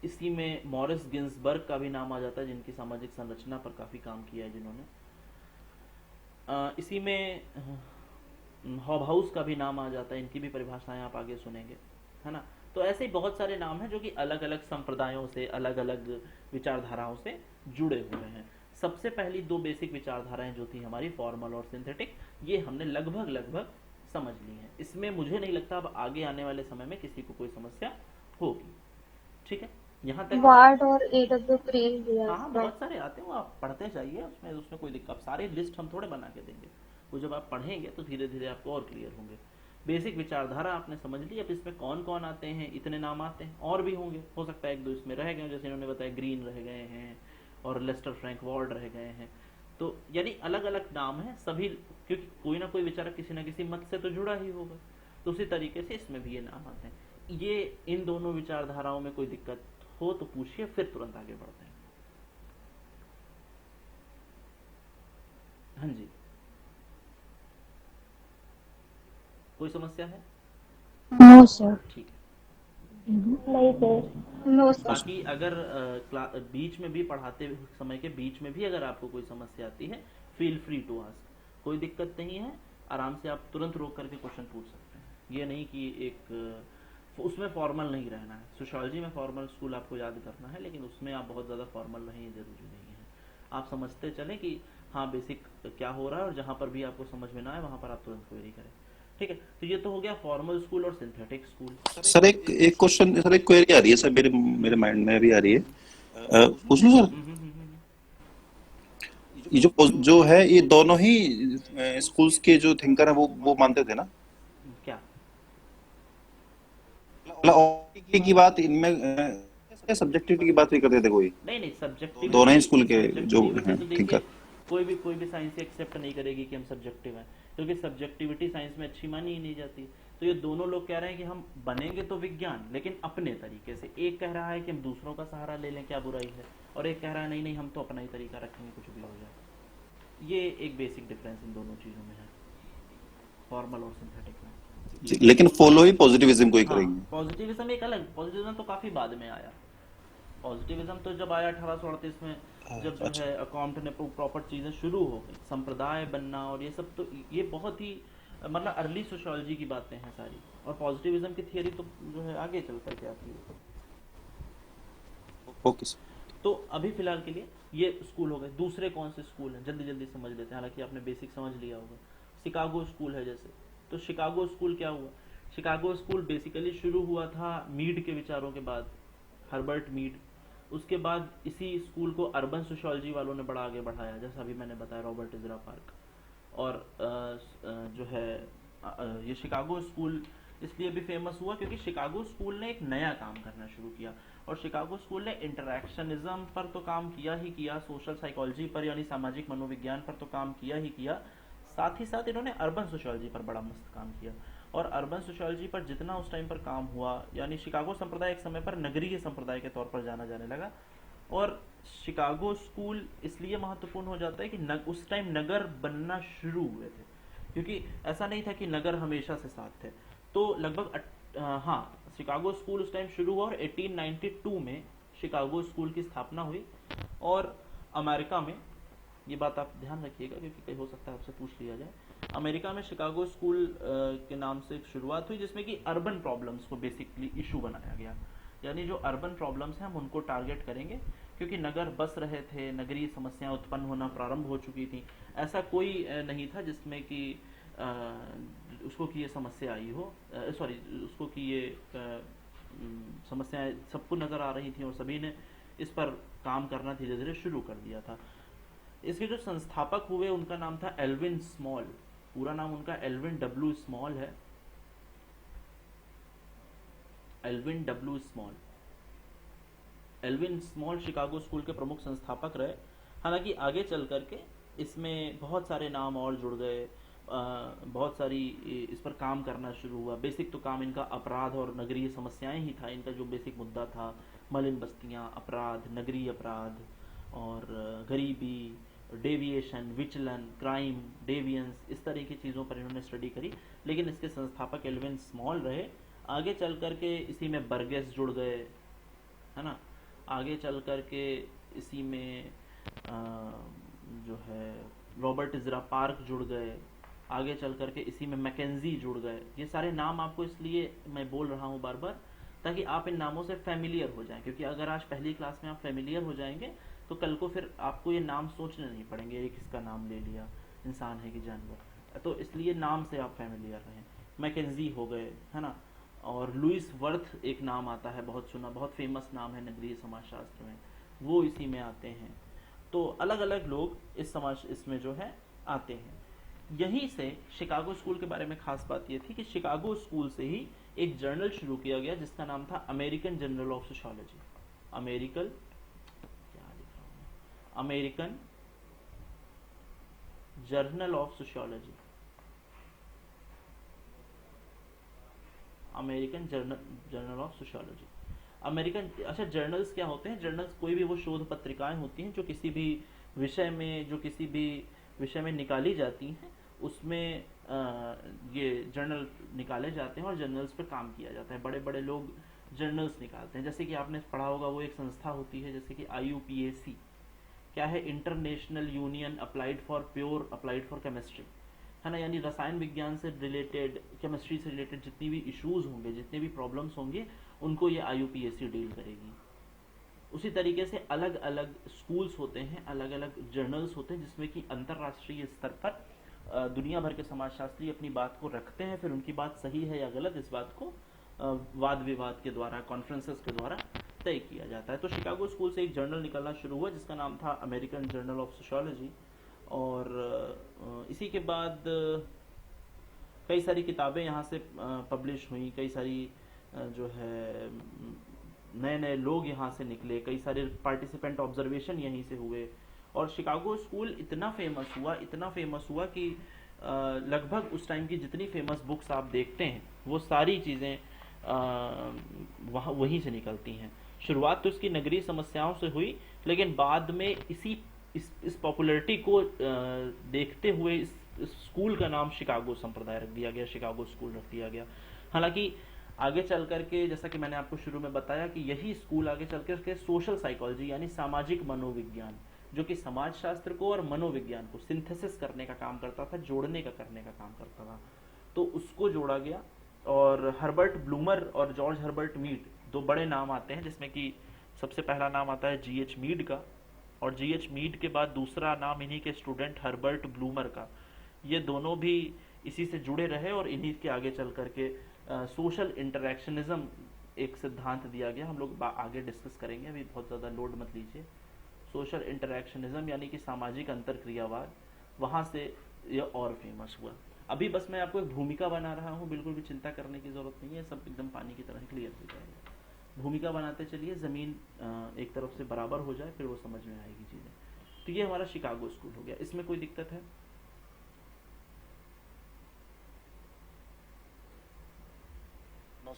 Speaker 1: इसी में मॉरिस गिन्सबर्ग का भी नाम आ जाता है, जिनकी सामाजिक संरचना पर काफी काम किया है जिन्होंने। इसी में हॉबहाउस का भी नाम आ जाता है, इनकी भी परिभाषाएं आप आगे सुनेंगे, है ना। तो ऐसे ही बहुत सारे नाम हैं जो कि अलग अलग संप्रदायों से, अलग अलग विचारधाराओं से जुड़े हुए हैं। सबसे पहली दो बेसिक विचारधाराएं जो थी हमारी, फॉर्मल और सिंथेटिक, ये हमने लगभग समझ ली हैं। इसमें मुझे नहीं लगता अब आगे आने वाले समय में किसी को कोई समस्या होगी। ठीक है, यहाँ तक
Speaker 3: वार्ड और एडब्ल्यू क्रेन भी है
Speaker 1: हाँ
Speaker 3: उसमें।
Speaker 1: बहुत सारे आते हैं, वो आप पढ़ते जाइए, उसमें कोई दिक्कत, सारे लिस्ट हम थोड़े बना के देंगे, वो जब आप पढ़ेंगे तो धीरे धीरे आपको और क्लियर होंगे। बेसिक विचारधारा आपने समझ ली, अब इसमें कौन कौन आते हैं, इतने नाम आते हैं, और भी होंगे, हो सकता है एक दो इसमें रह गए, जैसे इन्होंने बताया ग्रीन रह गए हैं और लेस्टर फ्रैंक वार्ड रह गए हैं। तो यानी अलग अलग नाम है सभी, क्योंकि कोई ना कोई विचारक किसी ना किसी मत से तो जुड़ा ही होगा, तो उसी तरीके से इसमें भी ये नाम आते हैं। ये इन दोनों विचारधाराओं में कोई दिक्कत हो तो पूछिए, फिर तुरंत आगे बढ़ते हैं। हाँ जी, कोई समस्या है?
Speaker 4: No sir.
Speaker 1: ठीक है।
Speaker 3: नहीं सर। No sir.
Speaker 1: बाकी अगर बीच में भी, पढ़ाते समय के बीच में भी अगर आपको कोई समस्या आती है, फील फ्री टू आस्क, कोई दिक्कत नहीं है। आराम से आप तुरंत रोक करके क्वेश्चन पूछ सकते हैं। ये नहीं कि एक उसमें फॉर्मल नहीं रहना है। सोशियोलॉजी में फॉर्मल स्कूल आपको याद करना है, लेकिन उसमें आप बहुत ज़्यादा फॉर्मल रहें जरूरी नहीं है। आप समझते चलें कि हाँ बेसिक क्या हो रहा है, और जहाँ पर भी आपको समझ में ना आए वहाँ पर आप तुरंत क्वेरी करें। ठीक है, तो ये तो हो गया फॉर्मल स्कूल और सिंथेटिक स्कूल।
Speaker 2: सर एक एक क्वेश्चन, सर एक क्वेरी आ रही है सर, मेरे मेरे माइंड में भी आ रही है। पूछ लूं सर? ये जो है, ये दोनों ही स्कूल्स के जो थिंकर हैं वो मानते थे ना?
Speaker 1: क्या?
Speaker 2: मतलब ऑब्जेक्टिविटी की बात इनमें सब्जेक्टिविटी की बात भी करते थे कोई?
Speaker 1: नहीं नहीं,
Speaker 2: दोनों
Speaker 1: सब्जेक्टिविटी,
Speaker 2: ही स्कूल के जो
Speaker 1: सब्जेक्टिविटी
Speaker 2: हैं
Speaker 1: तो देखिए,
Speaker 2: थिंकर।
Speaker 1: कोई भी साइंस एक्सेप्ट नहीं करेगी कि हम सब्जेक्टिव हैं, क्योंकि सब्जेक्टिविटी साइंस में अच्छी मानी ही नहीं जाती। तो ये दोनों लोग कह रहे हैं कि हम बनेंगे तो विज्ञान, लेकिन अपने तरीके से। एक कह रहा है कि हम दूसरों का सहारा ले लें, क्या बुराई है, और एक कह रहा है नहीं नहीं हम तो अपना ही तरीका रखेंगे, कुछ भी हो जाए। ये एक बेसिक डिफरेंस इन दोनों चीज़ों में है, फॉर्मल और सिंथेटिक में।
Speaker 2: लेकिन फॉलो ही पॉजिटिविज्म को ही
Speaker 1: हाँ,
Speaker 2: करेंगे।
Speaker 1: पॉजिटिविज्म एक अलग, पॉजिटिविज्म तो काफ़ी बाद में आया। पॉजिटिविज्म तो जब आया 1838 में, जब जो
Speaker 2: अच्छा।
Speaker 1: है अकाउंट ने प्रॉपर चीज़ें शुरू हो गई, संप्रदाय बनना और ये सब, तो ये बहुत ही मतलब अर्ली सोशियोलॉजी की बातें हैं सारी। और पॉजिटिविज्म की थियरी तो जो है आगे चल करके आती है।
Speaker 2: Okay sir.
Speaker 1: तो अभी फिलहाल के लिए ये स्कूल हो गए। दूसरे कौन से स्कूल हैं जल्दी जल्दी समझ लेते हैं, हालांकि आपने बेसिक समझ लिया होगा। शिकागो स्कूल है जैसे, तो शिकागो स्कूल क्या हुआ? शिकागो स्कूल बेसिकली शुरू हुआ था मीड के विचारों के बाद, हर्बर्ट मीड। उसके बाद इसी स्कूल को अर्बन सोशियोलॉजी वालों ने बड़ा आगे बढ़ाया, जैसा अभी मैंने बताया, रॉबर्ट इजरा पार्क। और जो है ये शिकागो स्कूल इसलिए भी फेमस हुआ क्योंकि शिकागो स्कूल ने एक नया काम करना शुरू किया। और शिकागो स्कूल ने इंटरैक्शनिज्म पर तो काम किया ही किया, सोशल साइकोलॉजी पर यानी सामाजिक मनोविज्ञान पर तो काम किया ही किया, साथ ही साथ इन्होंने अर्बन सोशियोलॉजी पर बड़ा मस्त काम किया। और अर्बन सोशियोलॉजी पर जितना उस टाइम पर काम हुआ, यानी शिकागो संप्रदाय एक समय पर नगरीय संप्रदाय के तौर पर जाना जाने लगा। और शिकागो स्कूल इसलिए महत्वपूर्ण हो जाता है कि उस टाइम नगर बनना शुरू हुए थे, क्योंकि ऐसा नहीं था कि नगर हमेशा से साथ थे। तो लगभग हाँ, शिकागो स्कूल उस टाइम शुरू हुआ और 1892 में शिकागो स्कूल की स्थापना हुई। और अमेरिका में, ये बात आप ध्यान रखिएगा क्योंकि कहीं हो सकता है आपसे पूछ लिया जाए, अमेरिका में शिकागो स्कूल के नाम से एक शुरुआत हुई, जिसमें कि अर्बन प्रॉब्लम्स को बेसिकली इशू बनाया गया। यानी जो अर्बन प्रॉब्लम्स हैं हम उनको टारगेट करेंगे, क्योंकि नगर बस रहे थे, नगरीय समस्याएं उत्पन्न होना प्रारंभ हो चुकी थी। ऐसा कोई नहीं था जिसमें कि उसको कि ये समस्या आई हो, सॉरी उसको कि ये समस्याएं सबको नज़र आ रही थी और सभी ने इस पर काम करना धीरे धीरे शुरू कर दिया था। इसके जो संस्थापक हुए उनका नाम था एल्विन स्मॉल। पूरा नाम उनका एल्विन डब्ल्यू स्मॉल है, Alvin W Small. Alvin Small Chicago school के प्रमुख संस्थापक रहे। हालांकि आगे चल करके इसमें बहुत सारे नाम और जुड़ गए, बहुत सारी इस पर काम करना शुरू हुआ। बेसिक तो काम इनका अपराध और नगरीय समस्याएं ही था, इनका जो बेसिक मुद्दा था, मलिन बस्तियां, अपराध, नगरीय अपराध और गरीबी, डेविएशन, विचलन, क्राइम, डेवियंस, इस तरह की चीज़ों पर इन्होंने स्टडी करी। लेकिन इसके संस्थापक एल्विन स्मॉल रहे। आगे चल करके इसी में बर्गेस जुड़ गए, है ना। आगे चल करके इसी में जो है रॉबर्ट इजरा पार्क जुड़ गए। आगे चल करके इसी में मैकेंजी जुड़ गए। ये सारे नाम आपको इसलिए मैं बोल रहा हूँ बार बार, ताकि आप इन नामों से फेमिलियर हो जाएं, क्योंकि अगर आज पहली क्लास में आप फेमिलियर हो जाएंगे तो कल को फिर आपको ये नाम सोचने नहीं पड़ेंगे, ये किसका नाम ले लिया, इंसान है कि जानवर। तो इसलिए नाम से आप फेमिलियर रहें। मैकेंजी हो गए, है ना। और लुइस वर्थ एक नाम आता है, बहुत सुना, बहुत फेमस नाम है नगरीय समाजशास्त्र में, वो इसी में आते हैं। तो अलग अलग लोग इस समाज इसमें जो है आते हैं। यहीं से शिकागो स्कूल के बारे में खास बात यह थी कि शिकागो स्कूल से ही एक जर्नल शुरू किया गया जिसका नाम था American journal of sociology. American American journal of sociology, American journal of sociology. American, अच्छा जर्नल्स क्या होते हैं? जर्नल्स कोई भी वो शोध पत्रिकाएं होती हैं जो किसी भी विषय में निकाली जाती हैं, उसमें ये जर्नल निकाले जाते हैं और जर्नल्स पे काम किया जाता है। बड़े बड़े लोग जर्नल्स निकालते हैं। जैसे कि आपने पढ़ा होगा, वो एक संस्था होती है जैसे कि IUPAC, क्या है? International union applied for chemistry, है ना? यानी रसायन विज्ञान से रिलेटेड, केमिस्ट्री से रिलेटेड जितनी भी इश्यूज होंगे, जितने भी प्रॉब्लम्स होंगे, उनको ये IUPAC डील करेगी। उसी तरीके से अलग अलग स्कूल्स होते हैं, अलग अलग जर्नल्स होते हैं, जिसमें कि अंतर्राष्ट्रीय स्तर पर दुनिया भर के समाजशास्त्री अपनी बात को रखते हैं। फिर उनकी बात सही है या गलत, इस बात को वाद विवाद के द्वारा, कॉन्फ्रेंसेस के द्वारा तय किया जाता है। तो शिकागो स्कूल से एक जर्नल निकलना शुरू हुआ जिसका नाम था अमेरिकन जर्नल ऑफ सोशियोलॉजी। और इसी के बाद कई सारी किताबें यहाँ से पब्लिश हुई, कई सारी जो है नए नए लोग यहाँ से निकले, कई सारे पार्टिसिपेंट ऑब्जर्वेशन यहीं से हुए। और शिकागो स्कूल इतना फेमस हुआ कि लगभग उस टाइम की जितनी फेमस बुक्स आप देखते हैं वो सारी चीज़ें वहीं से निकलती हैं। शुरुआत तो इसकी नगरीय समस्याओं से हुई, लेकिन बाद में इस पॉपुलैरिटी को देखते हुए इस स्कूल का नाम शिकागो संप्रदाय रख दिया गया, शिकागो स्कूल रख दिया गया। हालांकि आगे चल करके, जैसा कि मैंने आपको शुरू में बताया, कि यही स्कूल आगे चल करके सोशल साइकोलॉजी यानी सामाजिक मनोविज्ञान, जो कि समाजशास्त्र को और मनोविज्ञान को सिंथेसिस करने का काम करता था, जोड़ने का करने का काम करता था, तो उसको जोड़ा गया। और हर्बर्ट ब्लूमर और जॉर्ज हर्बर्ट मीड, दो बड़े नाम आते हैं, जिसमें कि सबसे पहला नाम आता है GH मीड का, और GH मीड के बाद दूसरा नाम इन्हीं के स्टूडेंट हर्बर्ट ब्लूमर का। ये दोनों भी इसी से जुड़े रहे और इन्हीं के आगे चल करके सोशल इंटरेक्शनिज्म एक सिद्धांत दिया गया। हम लोग आगे डिस्कस करेंगे, अभी बहुत ज़्यादा लोड मत लीजिए। सोशल इंटरेक्शनिज्म यानी कि सामाजिक अंतरक्रियावाद, वहाँ से ये और फेमस हुआ। अभी बस मैं आपको एक भूमिका बना रहा हूँ, बिल्कुल भी चिंता करने की ज़रूरत नहीं है, सब एकदम पानी की तरह क्लियर हो जाएगा। भूमिका बनाते चलिए, ज़मीन एक तरफ से बराबर हो जाए, फिर वो समझ में आएगी चीज़ें। तो ये हमारा शिकागो स्कूल हो गया। इसमें कोई दिक्कत है?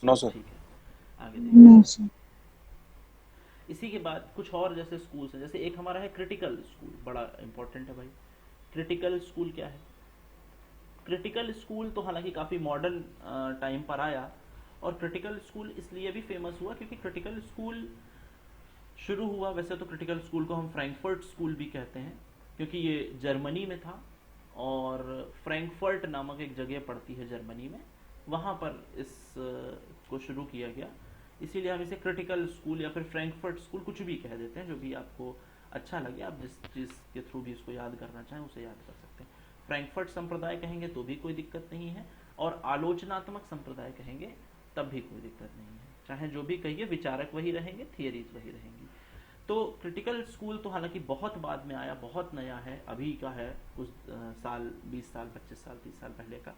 Speaker 2: No sir.
Speaker 1: ठीक है, आगे देखिए।
Speaker 4: No, sir.
Speaker 1: इसी के बाद कुछ और जैसे स्कूल्स हैं, जैसे एक हमारा है क्रिटिकल स्कूल, बड़ा इंपॉर्टेंट है भाई। क्रिटिकल स्कूल क्या है? क्रिटिकल स्कूल तो हालांकि काफ़ी मॉडर्न टाइम पर आया, और क्रिटिकल स्कूल इसलिए भी फेमस हुआ क्योंकि क्रिटिकल स्कूल शुरू हुआ, वैसे तो क्रिटिकल स्कूल को हम फ्रैंकफर्ट स्कूल भी कहते हैं, क्योंकि ये जर्मनी में था, और फ्रैंकफर्ट नामक एक जगह पड़ती है जर्मनी में, वहाँ पर इस को शुरू किया गया। इसीलिए हम इसे क्रिटिकल स्कूल या फिर फ्रैंकफर्ट स्कूल कुछ भी कह देते हैं, जो भी आपको अच्छा लगे। आप जिस चीज़ के थ्रू भी इसको याद करना चाहें उसे याद कर सकते हैं। फ्रैंकफर्ट संप्रदाय कहेंगे तो भी कोई दिक्कत नहीं है, और आलोचनात्मक संप्रदाय कहेंगे तब भी कोई दिक्कत नहीं है। चाहे जो भी कहिए, विचारक वही रहेंगे, थियरीज वही रहेंगी। तो क्रिटिकल स्कूल तो हालांकि बहुत बाद में आया, बहुत नया है, अभी का है, कुछ साल, 20 साल, 25 साल, 30 साल पहले का।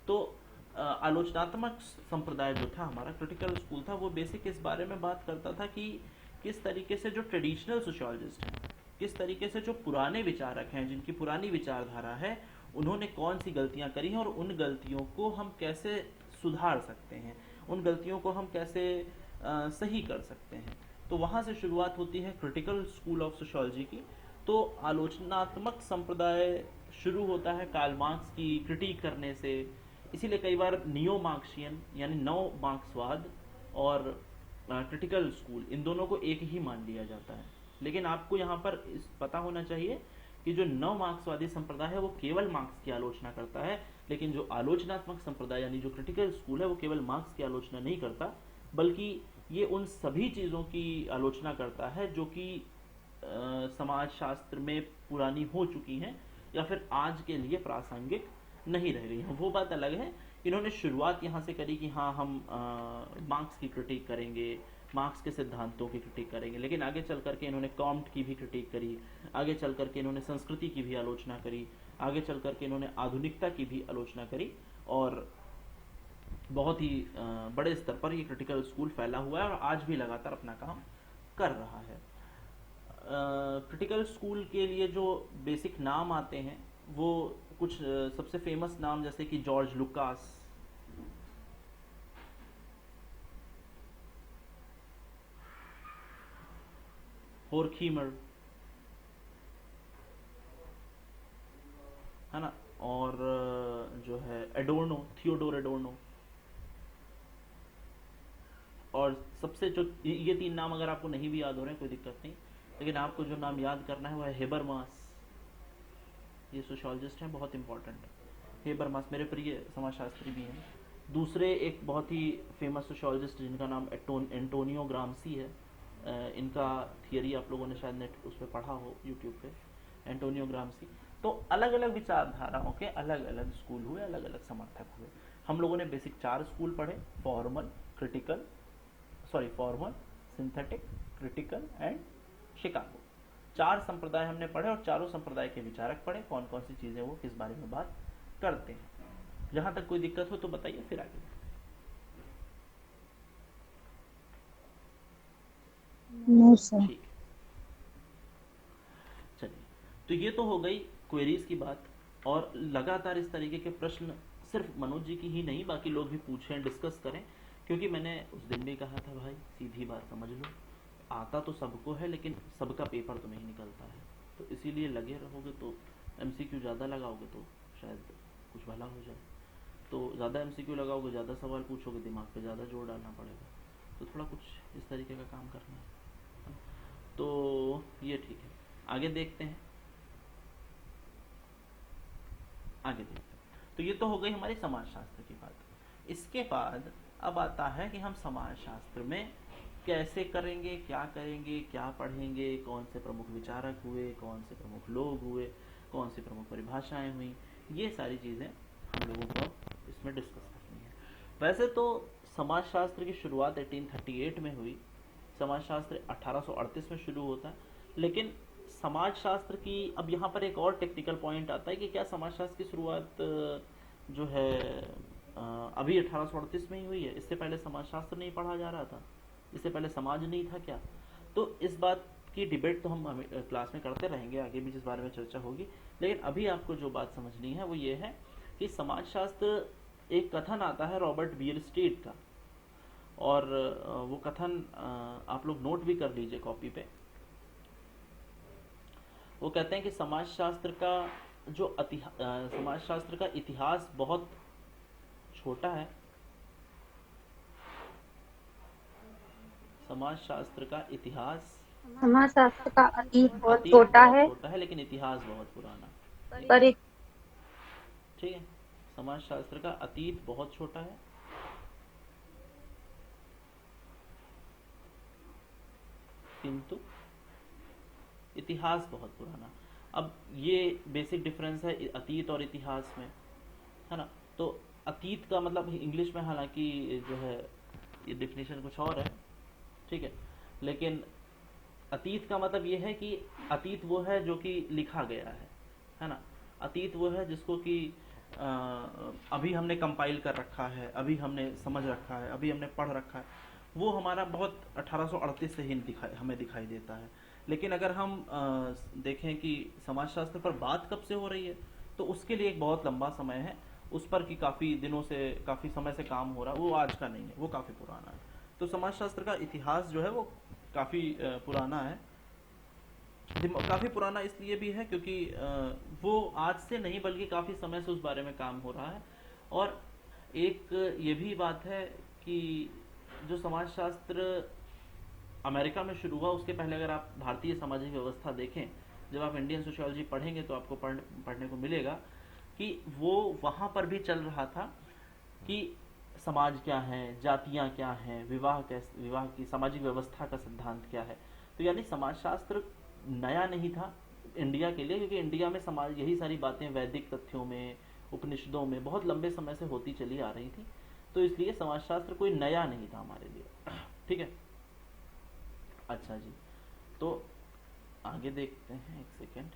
Speaker 1: तो आलोचनात्मक संप्रदाय जो था हमारा, क्रिटिकल स्कूल था, वो बेसिक इस बारे में बात करता था कि किस तरीके से जो ट्रेडिशनल सोशियोलॉजिस्ट हैं, किस तरीके से जो पुराने विचारक हैं, जिनकी पुरानी विचारधारा है, उन्होंने कौन सी गलतियां करी हैं और उन गलतियों को हम कैसे सुधार सकते हैं, उन गलतियों को हम कैसे सही कर सकते हैं। तो वहाँ से शुरुआत होती है क्रिटिकल स्कूल ऑफ सोशियोलॉजी की। तो आलोचनात्मक संप्रदाय शुरू होता है कार्ल मार्क्स की क्रिटिक करने से। इसीलिए कई बार नियो मार्क्सियन यानी नव मार्क्सवाद और क्रिटिकल स्कूल, इन दोनों को एक ही मान लिया जाता है। लेकिन आपको यहाँ पर पता होना चाहिए कि जो नव मार्क्सवादी संप्रदाय है वो केवल मार्क्स की आलोचना करता है, लेकिन जो आलोचनात्मक संप्रदाय यानी जो क्रिटिकल स्कूल है वो केवल मार्क्स की आलोचना नहीं करता, बल्कि ये उन सभी चीज़ों की आलोचना करता है जो कि समाजशास्त्र में पुरानी हो चुकी हैं या फिर आज के लिए प्रासंगिक नहीं रह गई हैं। वो बात अलग है, इन्होंने शुरुआत यहाँ से करी कि हाँ हम मार्क्स की क्रिटिक करेंगे, मार्क्स के सिद्धांतों की क्रिटिक करेंगे, लेकिन आगे चल करके इन्होंने कॉम्ट की भी क्रिटिक करी, आगे चल करके इन्होंने संस्कृति की भी आलोचना करी, आगे चल करके इन्होंने आधुनिकता की भी आलोचना करी, और बहुत ही बड़े स्तर पर ये क्रिटिकल स्कूल फैला हुआ है और आज भी लगातार अपना काम कर रहा है। क्रिटिकल स्कूल के लिए जो बेसिक नाम आते हैं वो कुछ सबसे फेमस नाम, जैसे कि जॉर्ज लुकास, होरखीमर, है ना, और जो है एडोर्नो, थियोडोर एडोर्नो, और सबसे जो ये तीन नाम अगर आपको नहीं भी याद हो रहे हैं कोई दिक्कत नहीं, लेकिन आपको जो नाम याद करना है वो है हेबरमास। ये सोशियोलॉजिस्ट हैं, बहुत इंपॉर्टेंट है। हेबरमास मेरे प्रिय समाजशास्त्री भी हैं। दूसरे एक बहुत ही फेमस सोशियोलॉजिस्ट जिनका नाम एंटोनियो ग्रामसी है, इनका थियरी आप लोगों ने शायद नेट उस पर पढ़ा हो यूट्यूब पे, एंटोनियो ग्रामसी। तो अलग अलग विचारधाराओं के अलग अलग स्कूल हुए, अलग अलग समर्थक हुए। हम लोगों ने बेसिक 4 स्कूल पढ़े, formal, synthetic, critical and Chicago. 4 संप्रदाय हमने पढ़े और चारों संप्रदाय के विचारक पढ़े, कौन कौन सी चीजें वो किस बारे में बात करते हैं। जहां तक कोई दिक्कत हो तो बताइए, फिर आगे।
Speaker 4: No sir.
Speaker 1: ठीक, चलिए, तो ये तो हो गई क्वेरीज की बात। और लगातार इस तरीके के प्रश्न सिर्फ मनोज जी की ही नहीं, बाकी लोग भी पूछें, डिस्कस करें, क्योंकि मैंने उस दिन भी कहा था भाई सीधी बात समझ लो, आता तो सबको है लेकिन सबका पेपर तो नहीं निकलता है। तो इसीलिए लगे रहोगे तो एमसीक्यू ज़्यादा लगाओगे तो शायद कुछ भला हो जाए। तो ज़्यादा एमसीक्यू लगाओगे, ज़्यादा सवाल पूछोगे, दिमाग पे ज़्यादा जोर डालना पड़ेगा। तो थोड़ा कुछ इस तरीके का काम करना है। तो ये ठीक है, आगे देखते हैं, आगे देखते हैं। तो ये तो हो गई हमारी समाजशास्त्र की बात। इसके बाद अब आता है कि हम समाजशास्त्र में कैसे करेंगे, क्या करेंगे, क्या पढ़ेंगे, कौन से प्रमुख विचारक हुए, कौन से प्रमुख लोग हुए, कौन सी प्रमुख परिभाषाएं हुई, ये सारी चीज़ें हम लोगों को इसमें डिस्कस करनी है। वैसे तो समाजशास्त्र की शुरुआत 1838 में हुई, समाजशास्त्र 1838 में शुरू होता है, लेकिन समाजशास्त्र की अब यहाँ पर एक और टेक्निकल पॉइंट आता है कि क्या समाजशास्त्र की शुरुआत जो है अभी 1838 में ही हुई है? इससे पहले समाजशास्त्र नहीं पढ़ा जा रहा था? इससे पहले समाज नहीं था क्या? तो इस बात की डिबेट तो हम क्लास में करते रहेंगे, आगे भी जिस बारे में चर्चा होगी। लेकिन अभी आपको जो बात समझनी है वो ये है कि समाजशास्त्र, एक कथन आता है रॉबर्ट बीयरस्टेड का, और वो कथन आप लोग नोट भी कर लीजिए कॉपी पे। वो कहते हैं कि समाजशास्त्र का इतिहास बहुत छोटा है। समाजशास्त्र का इतिहास,
Speaker 3: समाजशास्त्र का अतीत बहुत
Speaker 1: अतीत
Speaker 3: छोटा
Speaker 1: बहुत
Speaker 3: है,
Speaker 1: छोटा है, लेकिन इतिहास बहुत पुराना।
Speaker 3: पर
Speaker 1: ठीक है, समाजशास्त्र का अतीत बहुत छोटा है, किंतु इतिहास बहुत पुराना। अब ये बेसिक डिफरेंस है अतीत और इतिहास में, है ना। तो अतीत का मतलब इंग्लिश में हालांकि जो है ये डिफिनेशन कुछ और है, ठीक है, लेकिन अतीत का मतलब ये है कि अतीत वो है जो कि लिखा गया है ना। अतीत वो है जिसको कि अभी हमने कंपाइल कर रखा है, अभी हमने समझ रखा है, अभी हमने पढ़ रखा है, वो हमारा बहुत 1838 से ही हमें दिखाई देता है। लेकिन अगर हम देखें कि समाजशास्त्र पर बात कब से हो रही है, तो उसके लिए एक बहुत लंबा समय है, उस पर कि काफ़ी दिनों से, काफ़ी समय से काम हो रहा है, वो आज का नहीं है, वो काफ़ी पुराना है। तो समाजशास्त्र का इतिहास जो है वो काफ़ी पुराना है। काफ़ी पुराना इसलिए भी है क्योंकि वो आज से नहीं बल्कि काफ़ी समय से उस बारे में काम हो रहा है। और एक ये भी बात है कि जो समाजशास्त्र अमेरिका में शुरू हुआ, उसके पहले अगर आप भारतीय सामाजिक व्यवस्था देखें, जब आप इंडियन सोशियोलॉजी पढ़ेंगे तो आपको पढ़ने को मिलेगा कि वो वहाँ पर भी चल रहा था कि समाज क्या है, जातियाँ क्या हैं, विवाह की सामाजिक व्यवस्था का सिद्धांत क्या है। तो यानी समाजशास्त्र नया नहीं था इंडिया के लिए, क्योंकि इंडिया में समाज यही सारी बातें वैदिक तथ्यों में, उपनिषदों में बहुत लंबे समय से होती चली आ रही थी। तो इसलिए समाजशास्त्र कोई नया नहीं था हमारे लिए, ठीक है। अच्छा जी, तो आगे देखते हैं, एक सेकेंड।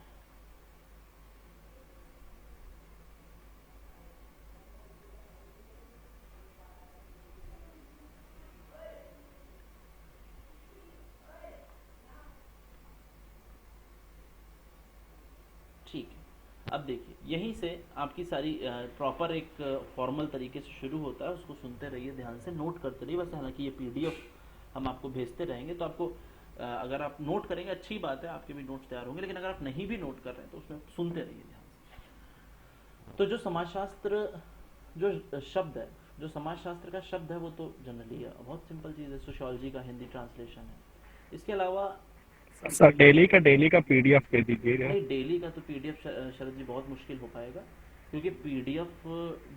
Speaker 1: ठीक है, अब देखिए यहीं से आपकी सारी प्रॉपर एक फॉर्मल तरीके से शुरू होता है, उसको सुनते रहिए, ध्यान से नोट करते रहिए। बस हालांकि ये पीडीएफ हम आपको भेजते रहेंगे तो आपको अगर आप नोट करेंगे अच्छी बात है, आपके भी नोट्स तैयार होंगे, लेकिन अगर आप नहीं भी नोट कर रहे हैं तो उसमें सुनते रहिए ध्यान से। तो जो समाजशास्त्र जो शब्द है, जो समाजशास्त्र का शब्द है, वो तो जनरली बहुत सिंपल चीज़ है, सोशियोलॉजी का हिंदी ट्रांसलेशन है। इसके अलावा
Speaker 5: सर डेली का पीडीएफ दे दीजिएगा।
Speaker 1: नहीं, डेली का तो पीडीएफ शरद जी बहुत मुश्किल हो पाएगा, क्योंकि पीडीएफ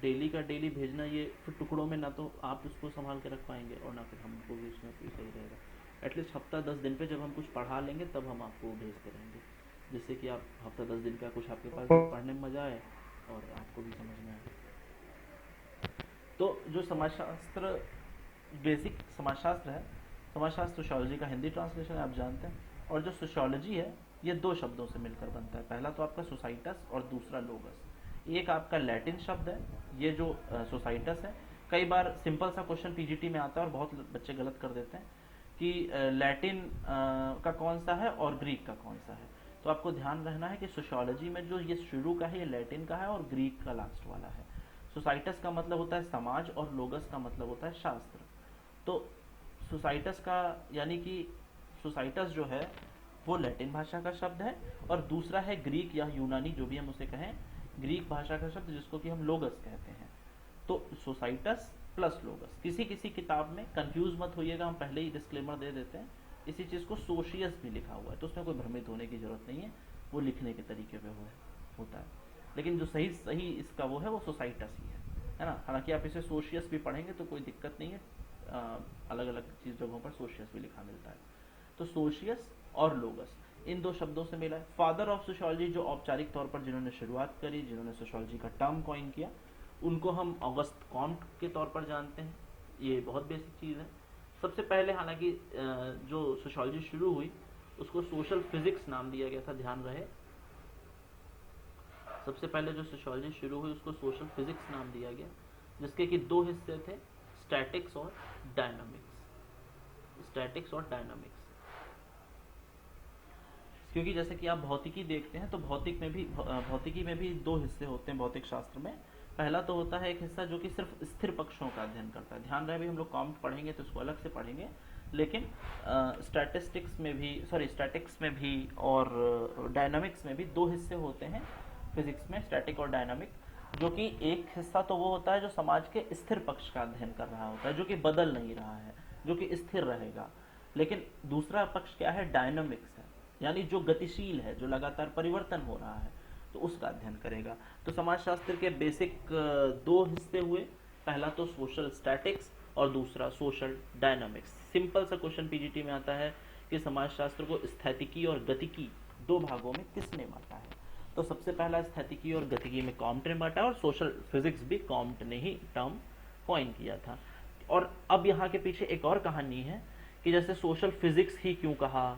Speaker 1: डेली का डेली भेजना, ये फिर टुकड़ों में ना तो आप उसको संभाल के रख पाएंगे और ना फिर हमको भी उसमें कोई सही रहेगा। एटलीस्ट हफ्ता 10 दिन पे जब हम कुछ पढ़ा लेंगे तब हम आपको भेजते रहेंगे, जिससे कि आप हफ्ता 10 दिन का कुछ आपके पास पढ़ने में मजा आए और आपको भी समझ में आए। तो जो समाजशास्त्र बेसिक समाजशास्त्र है, समाजशास्त्र सोशियोलॉजी का हिंदी ट्रांसलेशन है, आप जानते हैं। और जो सोशियोलॉजी है ये दो शब्दों से मिलकर बनता है, पहला तो आपका सोसाइटस और दूसरा लोगस। एक आपका लैटिन शब्द है ये जो सोसाइटस है। कई बार सिंपल सा क्वेश्चन पीजीटी में आता है और बहुत बच्चे गलत कर देते हैं कि लैटिन का कौन सा है और ग्रीक का कौन सा है। तो आपको ध्यान रखना है कि सोशियोलॉजी में जो ये शुरू का है ये लैटिन का है और ग्रीक का लास्ट वाला है। सोसाइटस का मतलब होता है समाज और लोगस का मतलब होता है शास्त्र। तो सोसाइटस का यानी कि सोसाइटस जो है वो लैटिन भाषा का शब्द है, और दूसरा है ग्रीक या यूनानी, जो भी हम उसे कहें, ग्रीक भाषा का शब्द जिसको कि हम लोगस कहते हैं। तो सोसाइटस प्लस लोगस। किसी किसी किताब में कंफ्यूज मत होइएगा, हम पहले ही डिस्क्लेमर दे देते हैं, इसी चीज को सोशियस भी लिखा हुआ है, तो उसमें कोई भ्रमित होने की जरूरत नहीं है, वो लिखने के तरीके पे होता है। लेकिन जो सही इसका वो है वो सोसाइटस ही है ना। हालांकि आप इसे सोशियस भी पढ़ेंगे तो कोई दिक्कत नहीं है, अलग अलग चीज जगहों पर सोशियस भी लिखा मिलता है। तो सोशियस और लोगस इन दो शब्दों से मिला है। फादर ऑफ सोशियोलॉजी जो औपचारिक तौर पर जिन्होंने शुरुआत करी, जिन्होंने सोशियोलॉजी का टर्म कॉइन किया, उनको हम ऑगस्ट कॉम्ट के तौर पर जानते हैं। ये बहुत बेसिक चीज है। सबसे पहले हालांकि जो सोशियोलॉजी शुरू हुई उसको सोशल फिजिक्स नाम दिया गया था, ध्यान रहे। सबसे पहले जो सोशियोलॉजी शुरू हुई उसको सोशल फिजिक्स नाम दिया गया, जिसके कि दो हिस्से थे, स्टैटिक्स और डायनामिक्स। स्टैटिक्स और डायनामिक्स, क्योंकि जैसे कि आप भौतिकी देखते हैं तो भौतिकी में भी दो हिस्से होते हैं भौतिक शास्त्र में। पहला तो होता है एक हिस्सा जो कि सिर्फ स्थिर पक्षों का अध्ययन करता है। ध्यान रहे भी हम लोग कॉम्ट पढ़ेंगे तो इसको अलग से पढ़ेंगे, लेकिन स्टैटिक्स में भी और डायनामिक्स में भी दो हिस्से होते हैं फिजिक्स में, स्टैटिक और डायनामिक। जो कि एक हिस्सा तो वो होता है जो समाज के स्थिर पक्ष का अध्ययन कर रहा होता है, जो कि बदल नहीं रहा है, जो कि स्थिर रहेगा। लेकिन दूसरा पक्ष क्या है, डायनामिक्स है, यानी जो गतिशील है, जो लगातार परिवर्तन हो रहा है, तो उसका अध्ययन करेगा। तो समाजशास्त्र के बेसिक दो हिस्से हुए, पहला तो सोशल स्टैटिक्स और दूसरा सोशल डायनामिक्स। सिंपल सा क्वेश्चन पीजीटी में आता है कि समाजशास्त्र को स्थैतिकी और गतिकी दो भागों में किसने बांटा है। तो सबसे पहला स्थैतिकी और गतिकी में कॉम्ट ने बांटा, और सोशल फिजिक्स भी कॉम्ट ने ही टर्म कॉइन किया था। और अब यहाँ के पीछे एक और कहानी है कि जैसे सोशल फिजिक्स ही क्यों कहा।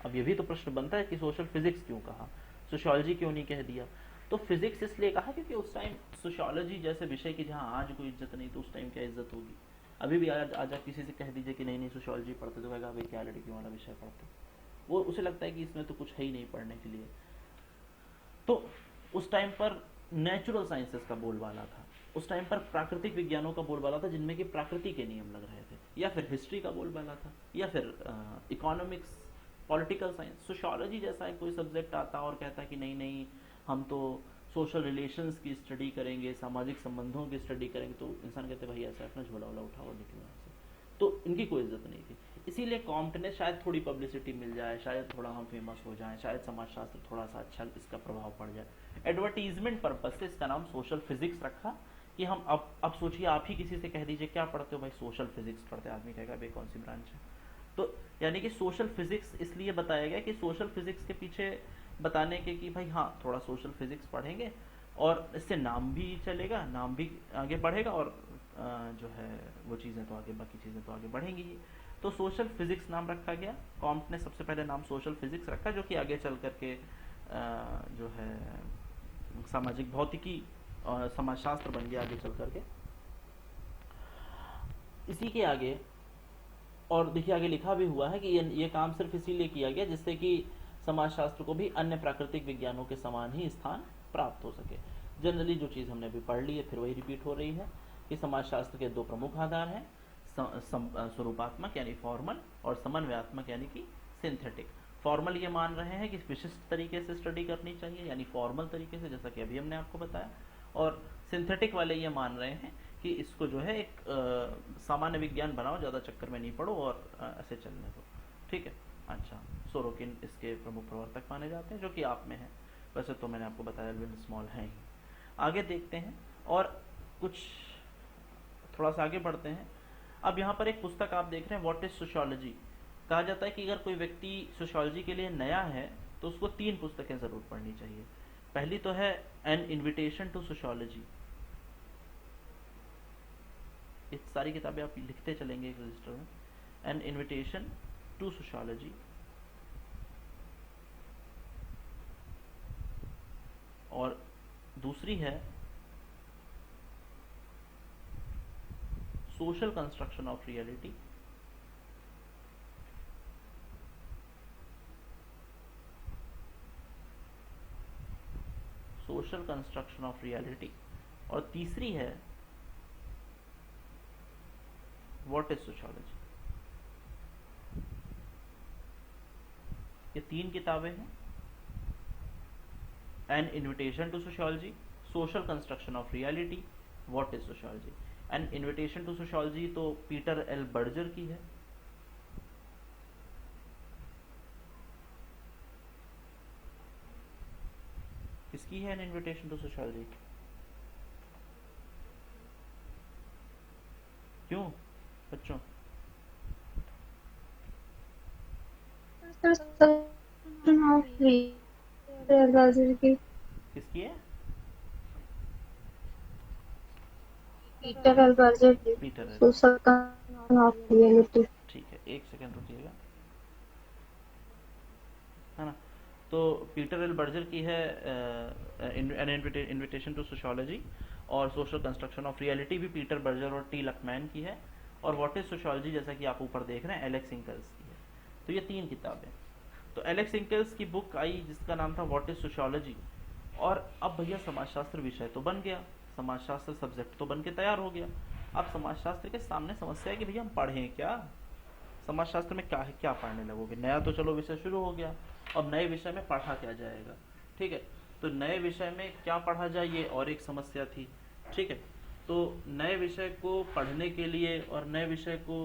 Speaker 1: अब ये भी तो प्रश्न बनता है कि सोशल फिजिक्स क्यों कहा, सोशियोलॉजी क्यों नहीं कह दिया। तो फिजिक्स इसलिए कहा क्योंकि उस टाइम सोशियोलॉजी जैसे विषय की जहाँ आज कोई इज्जत नहीं, तो उस टाइम क्या इज्जत होगी। अभी भी आज आप किसी से कह दीजिए कि नहीं सोशियोलॉजी पढ़ते, तो कहेगा भाई क्या लड़कियों वाला विषय पढ़ते, वो उसे लगता है कि इसमें तो कुछ है ही नहीं पढ़ने के लिए। तो उस टाइम पर नेचुरल साइंसेस का बोलबाला था, उस टाइम पर प्राकृतिक विज्ञानों का बोलबाला था जिनमें कि प्रकृति के नियम लग रहे थे, या फिर हिस्ट्री का बोलबाला था, या फिर इकोनॉमिक्स, पॉलिटिकल साइंस। सोशियोलॉजी जैसा कोई सब्जेक्ट आता और कहता कि नहीं हम तो सोशल रिलेशंस की स्टडी करेंगे, सामाजिक संबंधों की स्टडी करेंगे, तो इंसान कहते भाई ऐसा अपना झोला वोला उठाओ और निकलो यहाँ से। तो इनकी कोई इज्जत नहीं थी। इसीलिए कॉम्ट ने शायद थोड़ी पब्लिसिटी मिल जाए, शायद थोड़ा हम फेमस हो जाएं, शायद समाजशास्त्र थोड़ा सा अच्छा इसका प्रभाव पड़ जाए, एडवर्टीजमेंट पर्पज से इसका नाम सोशल फिजिक्स रखा। कि हम अब सोचिए, आप ही किसी से कह दीजिए क्या पढ़ते हो, भाई सोशल फिजिक्स पढ़ते, आदमी कहेगा भाई कौन सी ब्रांच है। तो यानी कि सोशल फिजिक्स इसलिए बताया गया कि सोशल फिजिक्स के पीछे बताने के कि भाई हाँ थोड़ा सोशल फिजिक्स पढ़ेंगे और इससे नाम भी चलेगा, नाम भी आगे बढ़ेगा, और जो है वो चीज़ें तो आगे, बाकी चीज़ें तो आगे बढ़ेंगी ही। तो सोशल फिजिक्स नाम रखा गया। कॉम्ट ने सबसे पहले नाम सोशल फिजिक्स रखा, जो कि आगे चल करके जो है सामाजिक भौतिकी और समाजशास्त्र बन गया आगे चल करके। इसी के आगे और देखिए आगे लिखा भी हुआ है कि ये काम सिर्फ इसीलिए किया गया जिससे कि समाजशास्त्र को भी अन्य प्राकृतिक विज्ञानों के समान ही स्थान प्राप्त हो सके। जनरली जो चीज़ हमने अभी पढ़ ली है फिर वही रिपीट हो रही है कि समाजशास्त्र के दो प्रमुख आधार हैं, स्वरूपात्मक यानी फॉर्मल, और समन्वयात्मक यानी कि सिंथेटिक। फॉर्मल ये मान रहे हैं कि विशिष्ट तरीके से स्टडी करनी चाहिए, यानी फॉर्मल तरीके से, जैसा कि अभी हमने आपको बताया। और सिंथेटिक वाले ये मान रहे हैं कि इसको जो है एक सामान्य विज्ञान बनाओ, ज़्यादा चक्कर में नहीं पड़ो और ऐसे चलने दो। ठीक है। अच्छा, सोरोकिन इसके प्रमुख प्रवर्तक माने जाते हैं, जो कि आप में है। वैसे तो मैंने आपको बताया एल्विन स्मॉल है ही। आगे देखते हैं और कुछ थोड़ा सा आगे बढ़ते हैं। अब यहाँ पर एक पुस्तक आप देख रहे हैं, व्हाट इज सोशियोलॉजी। कहा जाता है कि अगर कोई व्यक्ति सोशियोलॉजी के लिए नया है तो उसको 3 पुस्तकें जरूर पढ़नी चाहिए। पहली तो है एन इन्विटेशन टू सोशियोलॉजी। ये सारी किताबें आप लिखते चलेंगे एक रजिस्टर में, एन इन्विटेशन टू सोशियोलॉजी। और दूसरी है social construction of reality. Social construction of reality. और तीसरी है व्हाट इज सोशियोलॉजी। ये 3 किताबें हैं, an invitation to sociology, social construction of reality, what is sociology. An invitation to sociology तो पीटर एल बर्जर की है। किसकी है एन इन्विटेशन टू सोशियोलॉजी? क्यों बच्चों? किसकी है?
Speaker 3: पीटर एल्बर्जर की
Speaker 1: Peter L.
Speaker 3: Social construction of reality.
Speaker 1: ठीक है, एक सेकंड रुकिएगा, है ना। तो पीटर एल बर्जर की है एन इन्विटेशन टू सोशियोलॉजी, और सोशल कंस्ट्रक्शन ऑफ रियलिटी भी पीटर बर्जर और टी लकमैन की है। और व्हाट इज सोशियोलॉजी, जैसा कि आप ऊपर देख रहे हैं, एलेक्स इंकल्स की है। तो ये 3 किताबें। तो एलेक्स इंकल्स की बुक आई जिसका नाम था व्हाट इज सोशियोलॉजी। और अब भैया समाजशास्त्र विषय तो बन गया, समाजशास्त्र सब्जेक्ट तो बन के तैयार हो गया। अब समाजशास्त्र के सामने समस्या है कि भैया हम पढ़ें क्या, समाजशास्त्र में क्या है, क्या पढ़ने लगोगे। नया तो चलो विषय शुरू हो गया, अब नए विषय में पढ़ा क्या जाएगा। ठीक है, तो नए विषय में क्या पढ़ा जाए, ये और एक समस्या थी। ठीक है, तो नए विषय को पढ़ने के लिए और नए विषय को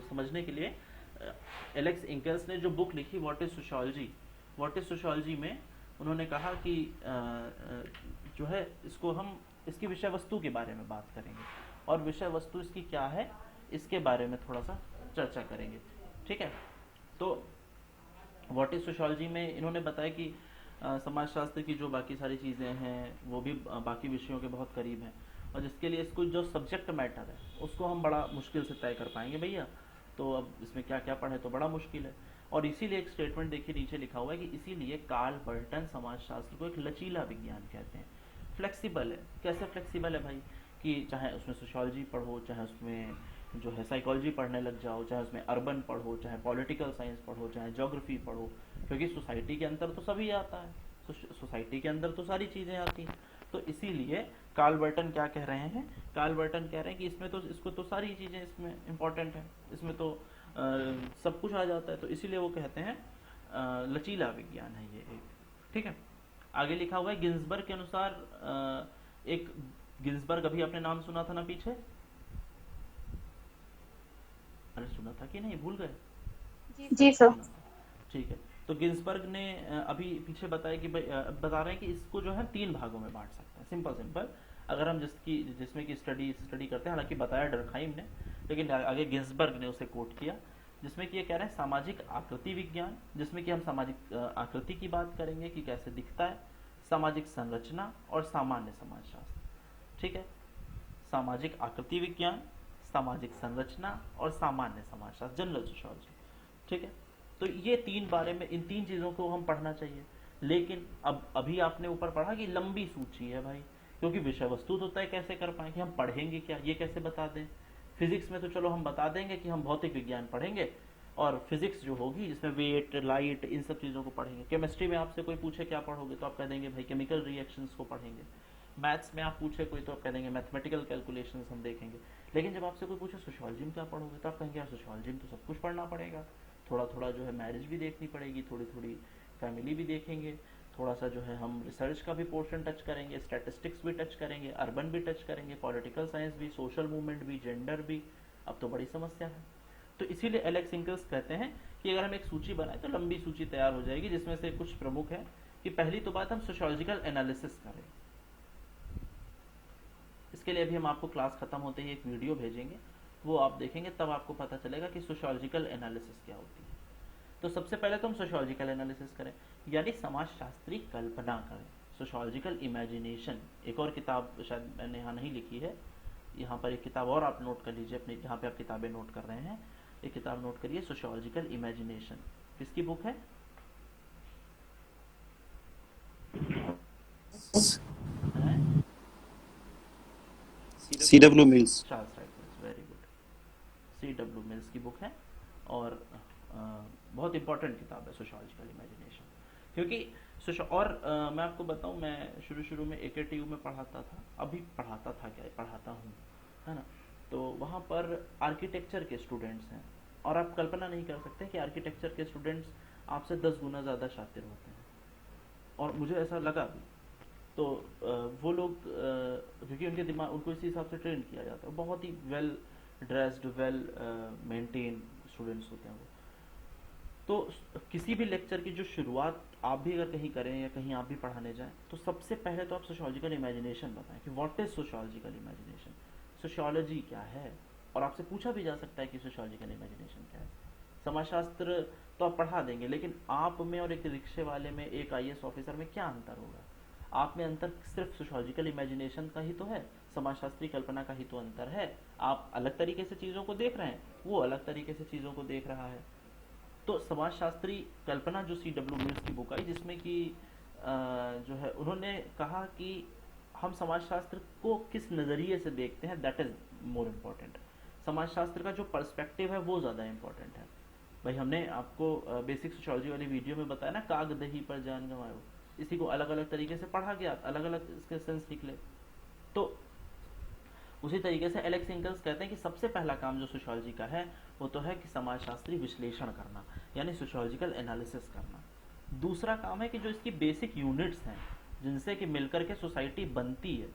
Speaker 1: समझने के लिए एलेक्स इंकल्स ने जो बुक लिखी what is sociology, what is sociology में उन्होंने कहा कि जो है इसको हम इसकी विषय वस्तु के बारे में बात करेंगे, और विषय वस्तु इसकी क्या है इसके बारे में थोड़ा सा चर्चा करेंगे। ठीक है, तो व्हाट इज सोशियोलॉजी में इन्होंने बताया कि समाजशास्त्र की जो बाकी सारी चीज़ें हैं वो भी बाकी विषयों के बहुत करीब हैं, और जिसके लिए इसको जो सब्जेक्ट मैटर है उसको हम बड़ा मुश्किल से तय कर पाएंगे भैया। तो अब इसमें क्या क्या पढ़े तो बड़ा मुश्किल है। और इसीलिए एक स्टेटमेंट देखिए नीचे लिखा हुआ है कि इसीलिए कार्ल बर्टन समाजशास्त्र को एक लचीला विज्ञान कहते हैं। फ्लेक्सिबल है। कैसे फ्लेक्सिबल है भाई, कि चाहे उसमें सोशियोलॉजी पढ़ो, चाहे उसमें जो है साइकोलॉजी पढ़ने लग जाओ, चाहे उसमें अर्बन पढ़ो, चाहे पॉलिटिकल साइंस पढ़ो, चाहे ज्योग्राफी पढ़ो, क्योंकि सोसाइटी के अंदर तो सभी आता है, सोसाइटी के अंदर तो सारी चीज़ें आती हैं। तो इसीलिए कार्ल बर्टन क्या कह रहे हैं, कार्ल बर्टन कह रहे हैं कि इसमें तो इसको तो सारी चीज़ें इसमें इम्पोर्टेंट है, इसमें तो सब कुछ आ जाता है। तो इसीलिए वो कहते हैं लचीला विज्ञान है ये एक। ठीक है, आगे लिखा हुआ है गिन्सबर्ग के अनुसार एक गिन्सबर्ग, अभी आपने नाम सुना था ना पीछे, अरे सुना था कि नहीं, भूल गए?
Speaker 3: जी सर।
Speaker 1: ठीक है, तो गिन्सबर्ग ने अभी पीछे बताया कि बता रहे हैं कि इसको जो है 3 भागों में बांट सकते हैं, सिंपल। अगर हम जिसमें की स्टडी करते हैं, हालांकि बताया डरखाइम ने, लेकिन आगे गिन्सबर्ग ने उसे कोट किया, जिसमें कि ये कह रहे हैं सामाजिक आकृति विज्ञान, जिसमें कि हम सामाजिक आकृति की बात करेंगे कि कैसे दिखता है, सामाजिक संरचना और सामान्य समाजशास्त्र। ठीक है, सामाजिक आकृति विज्ञान, सामाजिक संरचना और सामान्य समाजशास्त्र, जनरल सोशियोलॉजी। ठीक है, तो ये 3 बारे में, इन 3 चीज़ों को हम पढ़ना चाहिए। लेकिन अब अभी आपने ऊपर पढ़ा कि लंबी सूची है भाई, क्योंकि विषय वस्तु तो तय कैसे कर पाएंगे, हम पढ़ेंगे क्या, ये कैसे बता दें। फिजिक्स में तो चलो हम बता देंगे कि हम भौतिक विज्ञान पढ़ेंगे, और फिजिक्स जो होगी जिसमें वेट, लाइट, इन सब चीज़ों को पढ़ेंगे। केमिस्ट्री में आपसे कोई पूछे क्या पढ़ोगे, तो आप कह देंगे भाई केमिकल रिएक्शंस को पढ़ेंगे। मैथ्स में आप पूछे कोई, तो आप कह देंगे मैथमेटिकल कैलकुलेशंस हम देखेंगे। लेकिन जब आपसे कोई पूछे सोशियोलॉजी में क्या पढ़ोगे, तो आप कहेंगे यार सोशियोलॉजी में तो सब कुछ पढ़ना पड़ेगा, थोड़ा थोड़ा जो है मैरिज भी देखनी पड़ेगी, थोड़ी थोड़ी फैमिली भी देखेंगे, थोड़ा सा जो है हम रिसर्च का भी पोर्शन टच करेंगे, स्टैटिस्टिक्स भी टच करेंगे, अर्बन भी टच करेंगे, पॉलिटिकल साइंस भी, सोशल मूवमेंट भी, जेंडर भी। अब तो बड़ी समस्या है। तो इसीलिए एलेक्स इंकल्स कहते हैं कि अगर हम एक सूची बनाए तो लंबी सूची तैयार हो जाएगी, जिसमें से कुछ प्रमुख है कि पहली तो बात हम सोशियोलॉजिकल एनालिसिस करें। इसके लिए अभी हम आपको क्लास खत्म होते ही एक वीडियो भेजेंगे, वो आप देखेंगे, तब आपको पता चलेगा कि सोशियोलॉजिकल एनालिसिस क्या होती है। तो सबसे पहले तो हम सोशियोलॉजिकल एनालिसिस करें, यानी समाजशास्त्री कल्पना करें, सोशियोलॉजिकल इमेजिनेशन। एक और किताब शायद मैंने यहाँ नहीं लिखी है, यहाँ पर एक किताब और आप नोट कर लीजिए अपने, जहाँ पे आप किताबें नोट कर रहे हैं, एक किताब नोट करिए, सोशियोलॉजिकल इमेजिनेशन। किसकी बुक है?
Speaker 2: C.W. Mills.
Speaker 1: Charles writers, very good. C.W. Mills की बुक है, और बहुत इंपॉर्टेंट किताब है सोशियोलॉजिकल इमेजिनेशन। क्योंकि मैं आपको बताऊं, मैं शुरू शुरू में AKTU में पढ़ाता था, अभी पढ़ाता था क्या, पढ़ाता हूँ, है ना। तो वहाँ पर आर्किटेक्चर के स्टूडेंट्स हैं, और आप कल्पना नहीं कर सकते कि आर्किटेक्चर के स्टूडेंट्स आपसे 10 गुना ज़्यादा शातिर होते हैं, और मुझे ऐसा लगा भी। तो वो लोग क्योंकि उनके दिमाग, उनको इसी हिसाब से ट्रेन किया जाता है, बहुत ही well dressed, well maintain students होते हैं वो। तो किसी भी लेक्चर की जो शुरुआत आप भी अगर कहीं करें या कहीं आप भी पढ़ाने जाएं, तो सबसे पहले तो आप सोशियोलॉजिकल इमेजिनेशन बताएं कि what is sociological imagination, sociology क्या है। और आपसे पूछा भी जा सकता है कि सोशियोलॉजिकल इमेजिनेशन क्या है। समाजशास्त्र तो आप पढ़ा देंगे, लेकिन आप में और एक रिक्शे वाले में, एक IAS ऑफिसर में क्या अंतर होगा? आप में अंतर सिर्फ सोशियोलॉजिकल इमेजिनेशन का ही तो है, समाजशास्त्री कल्पना का ही तो अंतर है। आप अलग तरीके से चीज़ों को देख रहे हैं, वो अलग तरीके से चीज़ों को देख रहा है। तो समाजशास्त्री कल्पना जो C.W. मिल्स की बुक आई, जिसमें कि जो है उन्होंने कहा कि हम समाजशास्त्र को किस नज़रिए से देखते हैं, दैट इज़ मोर इम्पोर्टेंट। समाजशास्त्र का जो पर्सपेक्टिव है वो ज़्यादा इम्पोर्टेंट है। भाई हमने आपको बेसिक सोशियोलॉजी वाली वीडियो में बताया ना, काग दही पर जान गंवाओ, इसी को अलग अलग तरीके से पढ़ा गया, अलग अलग इसके सेंस निकले। तो उसी तरीके से एलेक्स इंकल्स कहते हैं कि सबसे पहला काम जो सोशियोलॉजी का है वो तो है कि समाजशास्त्री विश्लेषण करना, यानी सोशियोलॉजिकल एनालिसिस करना। दूसरा काम है कि जो इसकी बेसिक यूनिट्स हैं, जिनसे कि मिलकर के सोसाइटी बनती है,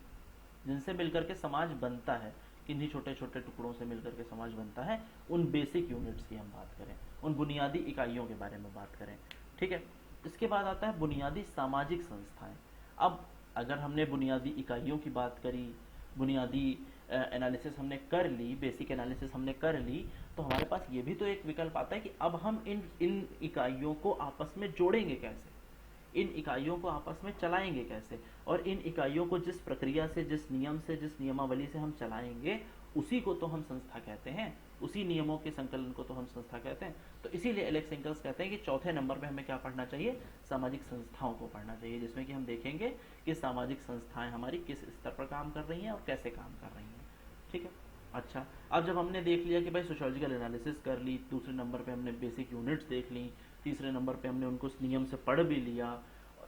Speaker 1: जिनसे मिलकर के समाज बनता है, किन्हीं छोटे छोटे टुकड़ों से मिलकर के समाज बनता है, उन बेसिक यूनिट्स की हम बात करें, उन बुनियादी इकाइयों के बारे में बात करें। ठीक है। इसके बाद आता है बुनियादी सामाजिक संस्थाएं। अब अगर हमने बुनियादी इकाइयों की बात करी, बुनियादी एनालिसिस हमने कर ली, बेसिक एनालिसिस हमने कर ली, तो हमारे पास ये भी तो एक विकल्प आता है कि अब हम इन इकाइयों को आपस में जोड़ेंगे कैसे, इन इकाइयों को आपस में चलाएंगे कैसे, और इन इकाइयों को जिस प्रक्रिया से, जिस नियम से, जिस नियमावली से हम चलाएंगे, उसी को तो हम संस्था कहते हैं, उसी नियमों के संकलन को तो हम संस्था कहते हैं। तो इसीलिए एलेक्स इंकल्स कहते हैं कि चौथे नंबर पे हमें क्या पढ़ना चाहिए, सामाजिक संस्थाओं को पढ़ना चाहिए, जिसमें कि हम देखेंगे कि सामाजिक संस्थाएं हमारी किस स्तर पर काम कर रही हैं और कैसे काम कर रही हैं। ठीक है। अच्छा, अब जब हमने देख लिया कि भाई सोशियोलॉजिकल एनालिसिस कर ली, दूसरे नंबर पे हमने बेसिक यूनिट्स देख ली, तीसरे नंबर पे हमने उनको नियम से पढ़ भी लिया,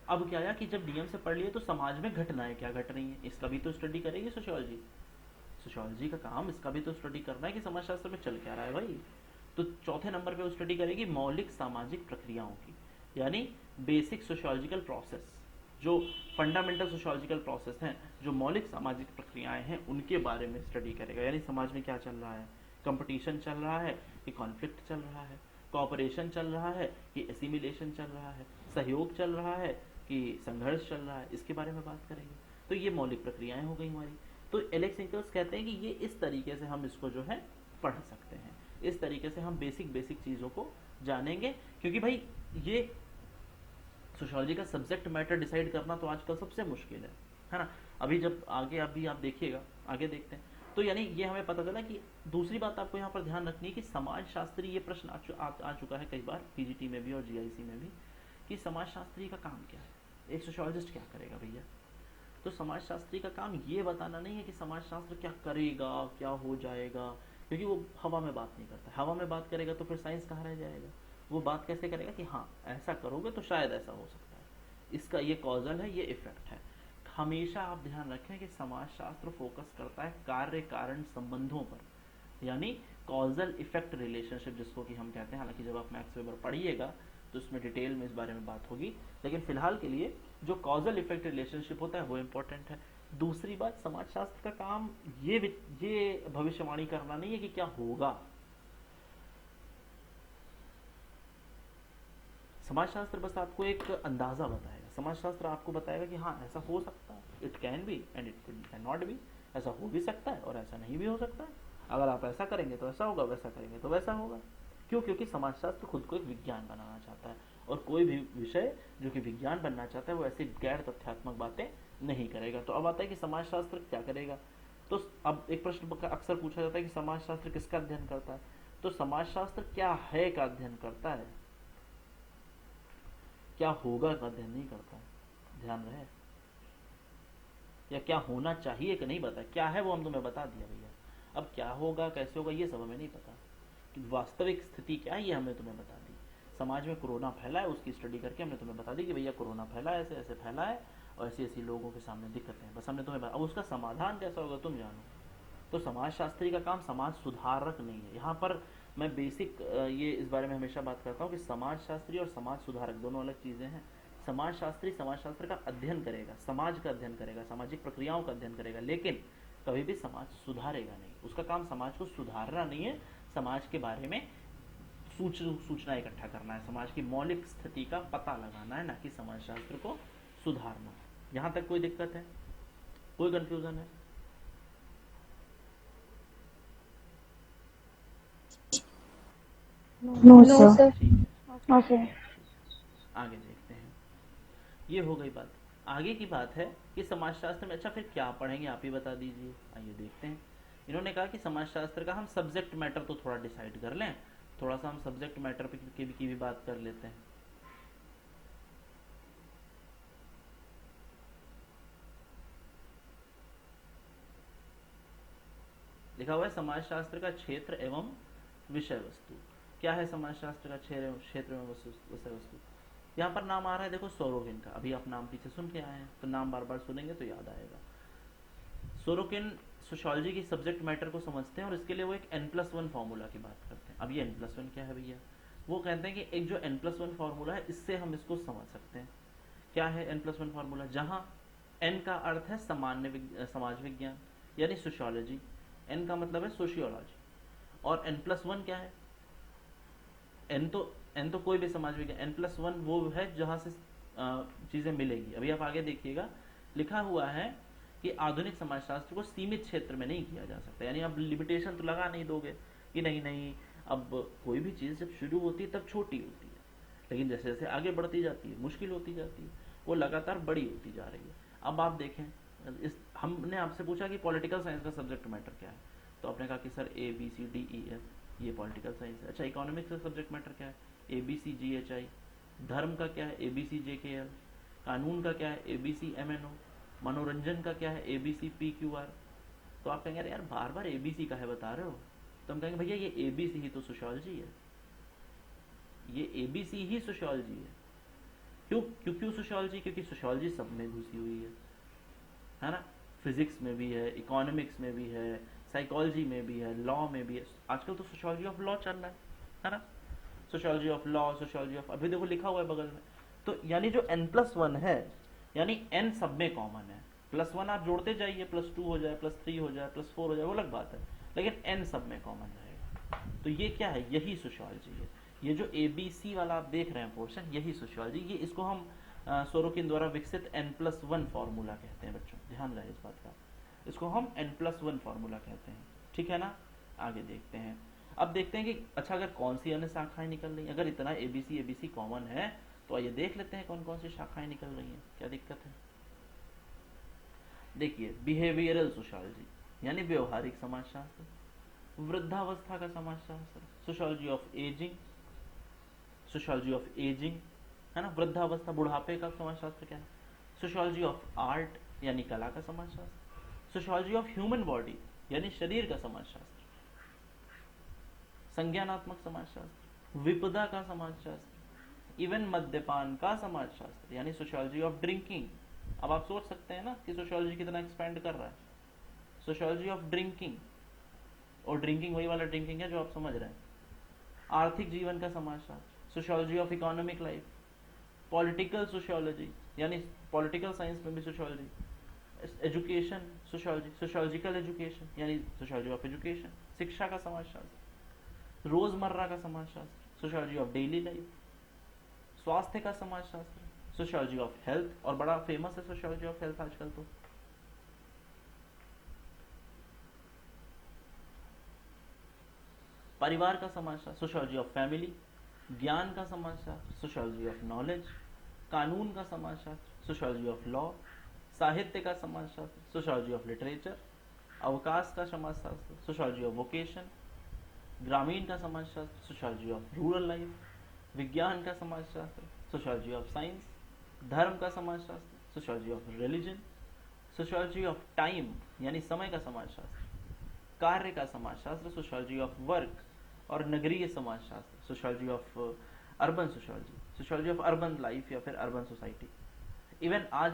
Speaker 1: अब क्या आया कि जब नियम से पढ़ लिए तो समाज में घटनाएं क्या घट रही हैं, इसका भी तो स्टडी करेगी सोशियोलॉजी। सोशियोलॉजी का काम इसका भी तो स्टडी करना है कि समाजशास्त्र में चल क्या रहा है भाई। तो चौथे नंबर पे वो स्टडी करेगी मौलिक सामाजिक प्रक्रियाओं की, यानी बेसिक सोशियोलॉजिकल प्रोसेस, जो फंडामेंटल सोशियोलॉजिकल प्रोसेस हैं, जो मौलिक सामाजिक प्रक्रियाएं हैं, उनके बारे में स्टडी करेगा। यानी समाज में क्या चल रहा है, कंपटीशन चल रहा है कि कॉन्फ्लिक्ट चल रहा है, कोऑपरेशन चल रहा है कि एसिमिलेशन चल रहा है, सहयोग चल रहा है कि संघर्ष चल रहा है, इसके बारे में बात करेंगे। तो ये मौलिक प्रक्रियाएं हो गई हमारी। तो एलेक्स इंकल्स कहते हैं कि ये इस तरीके से हम इसको जो है पढ़ सकते हैं, इस तरीके से हम बेसिक चीज़ों को जानेंगे, क्योंकि भाई ये सोशियोलॉजी का सब्जेक्ट मैटर डिसाइड करना तो आजकल सबसे मुश्किल है ना। अभी जब आगे अभी आप देखिएगा, आगे देखते हैं, तो यानी ये हमें पता चला कि दूसरी बात आपको यहाँ पर ध्यान रखनी है कि समाजशास्त्री, ये प्रश्न आ चुका है कई बार PGT में भी और GIC में भी, कि समाजशास्त्री का काम क्या है, एक सोशियोलॉजिस्ट क्या करेगा भैया। तो समाजशास्त्री का काम ये बताना नहीं है कि समाजशास्त्र क्या करेगा, क्या हो जाएगा, क्योंकि वो हवा में बात नहीं करता। हवा में बात करेगा तो फिर साइंस कहाँ रह जाएगा। वो बात कैसे करेगा कि हाँ ऐसा करोगे तो शायद ऐसा हो सकता है, इसका ये कॉजल है, ये इफेक्ट है। हमेशा आप ध्यान रखें कि समाजशास्त्र फोकस करता है कार्य कारण संबंधों पर, यानी कॉजल इफेक्ट रिलेशनशिप जिसको कि हम कहते हैं। हालांकि जब आप मैक्स वेबर पढ़िएगा तो इसमें डिटेल में इस बारे में बात होगी, लेकिन फिलहाल के लिए जो कॉजल इफेक्ट रिलेशनशिप होता है वो इंपॉर्टेंट है। दूसरी बात, समाजशास्त्र का काम ये भविष्यवाणी करना नहीं है कि क्या होगा। समाजशास्त्र बस आपको एक अंदाजा बताएगा। समाजशास्त्र आपको बताएगा कि हाँ ऐसा हो सकता है, it can be and it can not be, ऐसा हो भी सकता है और ऐसा नहीं भी हो सकता है। अगर आप ऐसा करेंगे तो ऐसा होगा, वैसा करेंगे तो वैसा होगा। क्यों? क्योंकि समाजशास्त्र खुद को एक विज्ञान बनाना चाहता है, और कोई भी विषय जो कि विज्ञान बनना चाहता है वो ऐसी गैर तथ्यात्मक बातें नहीं करेगा। तो अब आता है कि समाजशास्त्र क्या करेगा। तो अब एक प्रश्न अक्सर पूछा जाता है कि समाजशास्त्र किसका अध्ययन करता है। तो समाजशास्त्र क्या है का अध्ययन करता है, क्या होगा का अध्ययन नहीं करता है, ध्यान रहे। या क्या होना चाहिए कि नहीं बता, क्या है वो हम तुम्हें बता दिया भैया। अब क्या होगा कैसे होगा ये सब हमें नहीं पता, कि वास्तविक स्थिति क्या है ये हमने तुम्हें बता दी। समाज में कोरोना फैला है, उसकी स्टडी करके हमने तुम्हें बता दी कि भैया कोरोना फैला है, ऐसे ऐसे फैला है और ऐसी ऐसी लोगों के सामने दिक्कतें हैं, बस हमने तुम्हें अब उसका समाधान कैसा होगा तुम जानो। तो समाजशास्त्री का काम समाज सुधारक नहीं है। यहाँ पर मैं बेसिक ये इस बारे में हमेशा बात करता हूँ कि समाजशास्त्री और समाज सुधारक दोनों अलग चीज़ें हैं। समाजशास्त्री समाजशास्त्र का अध्ययन करेगा, समाज का अध्ययन करेगा, सामाजिक प्रक्रियाओं का अध्ययन करेगा, लेकिन कभी भी समाज सुधारेगा नहीं। उसका काम समाज को सुधारना नहीं है, समाज के बारे में सूचना इकट्ठा करना है, समाज की मौलिक स्थिति का पता लगाना है, ना कि समाजशास्त्र को सुधारना। यहाँ तक कोई दिक्कत है, कोई कंफ्यूजन है?
Speaker 4: No
Speaker 3: no
Speaker 4: sir.
Speaker 3: सर।
Speaker 1: ठीक है,
Speaker 3: ओके।
Speaker 1: आगे देखते हैं। ये हो गई बात। आगे की बात है कि समाजशास्त्र में अच्छा फिर क्या पढ़ेंगे, आप ही बता दीजिए। आइए देखते हैं। इन्होंने कहा कि समाजशास्त्र का हम सब्जेक्ट मैटर तो थोड़ा डिसाइड कर लें, थोड़ा सा हम सब्जेक्ट मैटर की भी बात कर लेते हैं। लिखा हुआ है समाजशास्त्र का क्षेत्र एवं विषय वस्तु। क्या है समाजशास्त्र का क्षेत्र एवं विषय वस्तु? यहाँ पर नाम आ रहा है, देखो सोरोकिन का। अभी आप नाम पीछे सुन के आए हैं तो नाम बार बार सुनेंगे तो याद आएगा। सोरोकिन सोशियोलॉजी की सब्जेक्ट मैटर को समझते हैं और इसके लिए वो एक n+1 फॉर्मूला की बात करते हैं। अब ये n+1 क्या है भैया? वो कहते हैं कि एक जो n+1 फॉर्मूला है इससे हम इसको समझ सकते हैं। क्या है n+1 फॉर्मूला? जहाँ n का अर्थ है समाज विज्ञान यानी सोशियोलॉजी, n का मतलब है सोशियोलॉजी, और n+1 क्या है? n तो कोई भी समाज विज्ञान, n+1 वो है जहाँ से चीजें मिलेगी। अभी आप आगे देखिएगा, लिखा हुआ है कि आधुनिक समाजशास्त्र को सीमित क्षेत्र में नहीं किया जा सकता। यानी आप लिमिटेशन तो लगा नहीं दोगे कि नहीं अब कोई भी चीज़ जब शुरू होती है तब छोटी होती है, लेकिन जैसे जैसे आगे बढ़ती जाती है मुश्किल होती जाती है, वो लगातार बड़ी होती जा रही है। अब आप देखें, हमने आपसे पूछा कि पॉलिटिकल साइंस का सब्जेक्ट मैटर क्या है, तो आपने कहा कि सर ABCDEF ये पॉलिटिकल साइंस है। अच्छा, इकोनॉमिक्स का सब्जेक्ट मैटर क्या है? ABCGHI। धर्म का क्या है? ABCJKL। कानून का क्या है? ABCMNO। मनोरंजन का क्या है? ABCPQR। तो आप कहेंगे यार बार बार ABC का है बता रहे हो, तो हम कहेंगे भैया ये ABC ही तो सोशियोलॉजी है, ये ABC ही सोशियोलॉजी है। क्यों सोशियोलॉजी? क्योंकि सोशियोलॉजी सब में घुसी हुई है ना। फिजिक्स में भी है, इकोनॉमिक्स में भी है, साइकोलॉजी में भी है, लॉ में भी है। आजकल तो सोशियोलॉजी ऑफ लॉ चल रहा है ना। Sociology of law, sociology of, अभी देखो लिखा हुआ है बगल में। तो यानी जो n+1 है, यानी n सब में कॉमन है। +1 आप जोड़ते जाइए, +2 हो जाए, +3 हो जाए, +4 हो जाए, वो अलग बात है, लेकिन n सब में कॉमन रहेगा। तो ये क्या है? यही सोशियोलॉजी है। ये जो ABC वाला आप देख रहे हैं पोर्शन, यही सोशियोलॉजी। ये इसको हम सोरोकिन द्वारा विकसित n+1 फॉर्मूला कहते हैं। बच्चों ध्यान रहे इस बात का, इसको हम n+1 फॉर्मूला कहते हैं, ठीक है ना। आगे देखते हैं। अब देखते हैं कि अच्छा अगर कौन सी अन्य शाखाएं निकल रही हैं। अगर इतना ABC कॉमन है तो आइए देख लेते हैं कौन कौन सी शाखाएं निकल रही हैं, क्या दिक्कत है। देखिए, बिहेवियरल सोशियोलॉजी यानी व्यवहारिक समाजशास्त्र, वृद्धावस्था का समाजशास्त्र, सोशियोलॉजी ऑफ एजिंग है ना, वृद्धावस्था बुढ़ापे का समाजशास्त्र क्या है, सोशियोलॉजी ऑफ आर्ट यानी कला का समाजशास्त्र, सोशियोलॉजी ऑफ ह्यूमन बॉडी यानी शरीर का समाजशास्त्र, संज्ञानात्मक समाजशास्त्र, विपदा का समाजशास्त्र, इवन मद्यपान का समाजशास्त्र यानी सोशियोलॉजी ऑफ ड्रिंकिंग। अब आप सोच सकते हैं ना कि सोशियोलॉजी कितना एक्सपेंड कर रहा है। सोशियोलॉजी ऑफ ड्रिंकिंग और ड्रिंकिंग वही वाला ड्रिंकिंग है जो आप समझ रहे हैं। आर्थिक जीवन का समाजशास्त्र, sociology of economic life, political sociology यानी पॉलिटिकल साइंस में भी sociology, education sociology, sociological education यानी सोशियोलॉजी ऑफ एजुकेशन, शिक्षा का समाजशास्त्र, रोजमर्रा का समाजशास्त्र, सोशियोलॉजी ऑफ डेली लाइफ, स्वास्थ्य का समाजशास्त्र, सोशियोलॉजी ऑफ हेल्थ, और बड़ा फेमस है सोशियोलॉजी ऑफ हेल्थ आजकल तो, परिवार का समाजशास्त्र, सोशियोलॉजी ऑफ फैमिली, ज्ञान का समाजशास्त्र, सोशियोलॉजी ऑफ नॉलेज, कानून का समाजशास्त्र, सोशियोलॉजी ऑफ लॉ, साहित्य का समाजशास्त्र, सोशियोलॉजी ऑफ लिटरेचर, अवकाश का समाजशास्त्र, सोशियोलॉजी ऑफ वोकेशन, ग्रामीण का समाजशास्त्र, सोशियोलॉजी ऑफ रूरल लाइफ, विज्ञान का समाजशास्त्र, सोशियोलॉजी ऑफ साइंस, धर्म का समाजशास्त्र, sociology of religion, sociology of time यानी समय का समाजशास्त्र, कार्य का समाजशास्त्र, सोशियोलॉजी ऑफ वर्क, और नगरीय समाजशास्त्र, sociology of urban sociology, sociology of urban life या फिर अर्बन सोसाइटी। इवन आज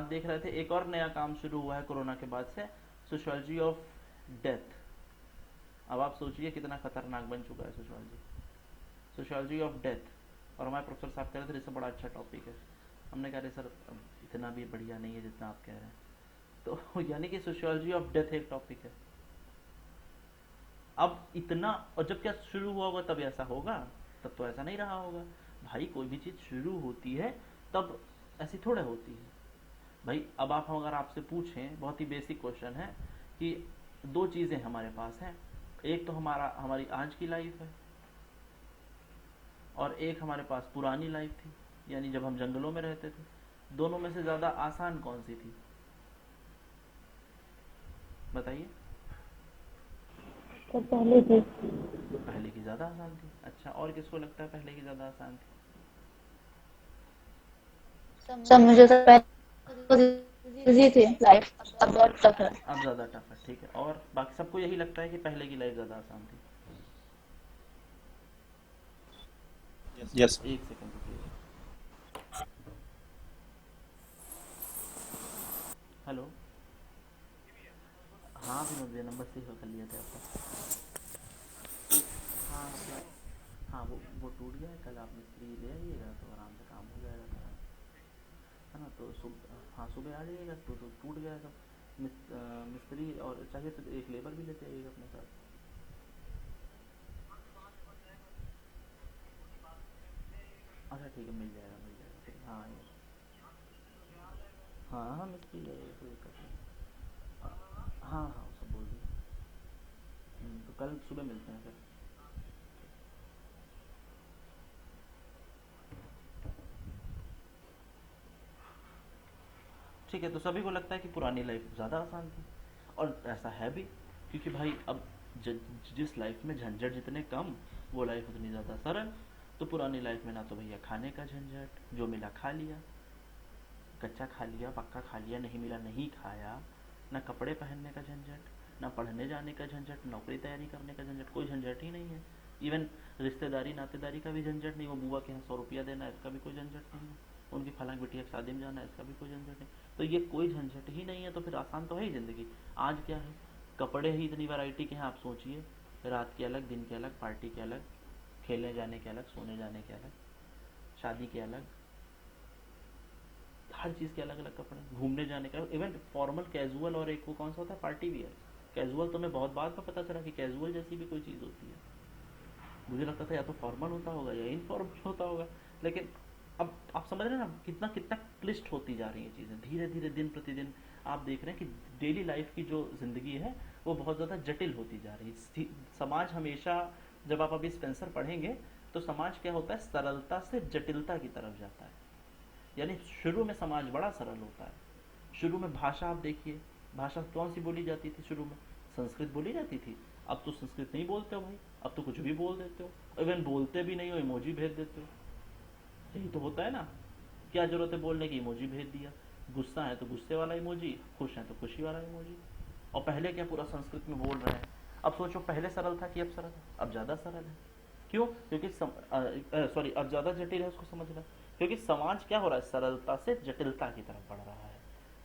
Speaker 1: देख रहे थे एक और नया काम शुरू हुआ है कोरोना के बाद से, सोशियोलॉजी ऑफ डेथ। अब आप सोचिए कितना खतरनाक बन चुका है सोशियोलॉजी, सोशियोलॉजी ऑफ डेथ। और हमारे प्रोफेसर साहब कह रहे थे इससे बड़ा अच्छा टॉपिक है। हमने कहा सर इतना भी बढ़िया नहीं है जितना आप कह रहे हैं। तो यानी कि सोशियोलॉजी ऑफ डेथ एक टॉपिक है। अब इतना, और जब क्या शुरू हुआ होगा तब ऐसा होगा, तब तो ऐसा नहीं रहा होगा भाई। कोई भी चीज शुरू होती है तब ऐसी थोड़ा होती है भाई। अब आप अगर आपसे पूछें, बहुत ही बेसिक क्वेश्चन है कि दो चीजें हमारे पास हैं, एक तो हमारी आज की लाइफ है और एक हमारे पास पुरानी लाइफ थी, यानी जब हम जंगलों में रहते थे। दोनों में से ज्यादा आसान कौन सी थी बताइए?
Speaker 4: तो पहले की
Speaker 1: पहले की ज्यादा आसान थी। अच्छा, और किसको लगता है पहले की ज्यादा आसान थी?
Speaker 4: सब मुझे तो पहले इजी थी लाइफ, अब बहुत टफ है।
Speaker 1: अब ज्यादा टफ है, ठीक है। और बाकी सबको यही लगता है कि पहले की लाइफ ज्यादा आसान थी।
Speaker 2: यस।
Speaker 1: एक सेकंड रुकिए। हेलो, हाँ विनोद भैया नंबर से कर लिया था आपका। हाँ हाँ, वो टूट गया है। कल आप मिस्त्री ले आइएगा तो आराम से काम हो जाएगा सारा, है ना। तो हाँ सुबह आ जाइएगा। तो टूट गया तो मिस्त्री, और चाहिए तो एक लेबर भी लेते आइएगा अपने साथ। अच्छा ठीक है, मिल जाएगा ठीक है। हाँ हाँ हाँ मिस्त्री ले आइएगा, कोई दिक्कत नहीं। हाँ हाँ सब बोल दिए। तो कल सुबह मिलते हैं फिर। ठीक है, तो सभी को लगता है कि पुरानी लाइफ ज़्यादा आसान थी, और ऐसा है भी, क्योंकि भाई अब जिस लाइफ में झंझट जितने कम, वो लाइफ उतनी ज़्यादा सरल। तो पुरानी लाइफ में ना तो भैया खाने का झंझट, जो मिला खा लिया, कच्चा खा लिया, पक्का खा लिया, नहीं मिला नहीं खाया, ना कपड़े पहनने का झंझट, ना पढ़ने जाने का झंझट, नौकरी तैयारी करने का झंझट, कोई झंझट ही नहीं है। इवन रिश्तेदारी नातेदारी का भी झंझट नहीं, वो बुआ के यहाँ 100 रुपया देना है, इसका भी कोई झंझट नहीं है। उनकी फलांग बिटिया की शादी में जाना है, इसका भी कोई झंझट नहीं। तो ये कोई झंझट ही नहीं है, तो फिर आसान तो है ही ज़िंदगी। आज क्या है, कपड़े ही इतनी वैरायटी के हैं, आप सोचिए। रात के अलग, दिन के अलग, पार्टी के अलग, खेलने जाने के अलग, सोने जाने के अलग, शादी के अलग, हर चीज़ के अलग अलग कपड़े, घूमने जाने का। इवन फॉर्मल, कैजुअल, और एक वो कौन सा होता है पार्टी वियर। कैजुअल तो मैं बहुत बाद में पता चला कि कैजुअल जैसी भी कोई चीज़ होती है। मुझे लगता था या तो फॉर्मल होता होगा या इनफॉर्मल होता होगा, लेकिन अब आप समझ रहे हैं ना कितना कितना क्लिष्ट होती जा रही है चीज़ें धीरे धीरे, दिन प्रतिदिन। आप देख रहे हैं कि डेली लाइफ की जो जिंदगी है वो बहुत ज़्यादा जटिल होती जा रही है। समाज हमेशा, जब आप अभी स्पेंसर पढ़ेंगे तो समाज क्या होता है, सरलता से जटिलता की तरफ जाता है। यानी शुरू में समाज बड़ा सरल होता है। शुरू में भाषा आप देखिए, भाषा कौन सी बोली जाती थी शुरू में? संस्कृत बोली जाती थी। अब तो संस्कृत नहीं बोलते हो भाई, अब तो कुछ भी बोल देते हो। इवन बोलते भी नहीं हो, इमोजी भेज देते हो। यही तो होता है ना, क्या जरूरत है बोलने की, इमोजी भेज दिया। गुस्सा है तो गुस्से वाला इमोजी, खुश है तो खुशी वाला इमोजी। और पहले क्या पूरा संस्कृत में बोल रहे हैं। अब सोचो पहले सरल था कि अब सरल है? अब ज्यादा सरल है। क्यों? क्योंकि सॉरी, अब ज्यादा जटिल है, उसको समझना। क्योंकि समाज क्या हो रहा है, सरलता से जटिलता की तरफ बढ़ रहा है।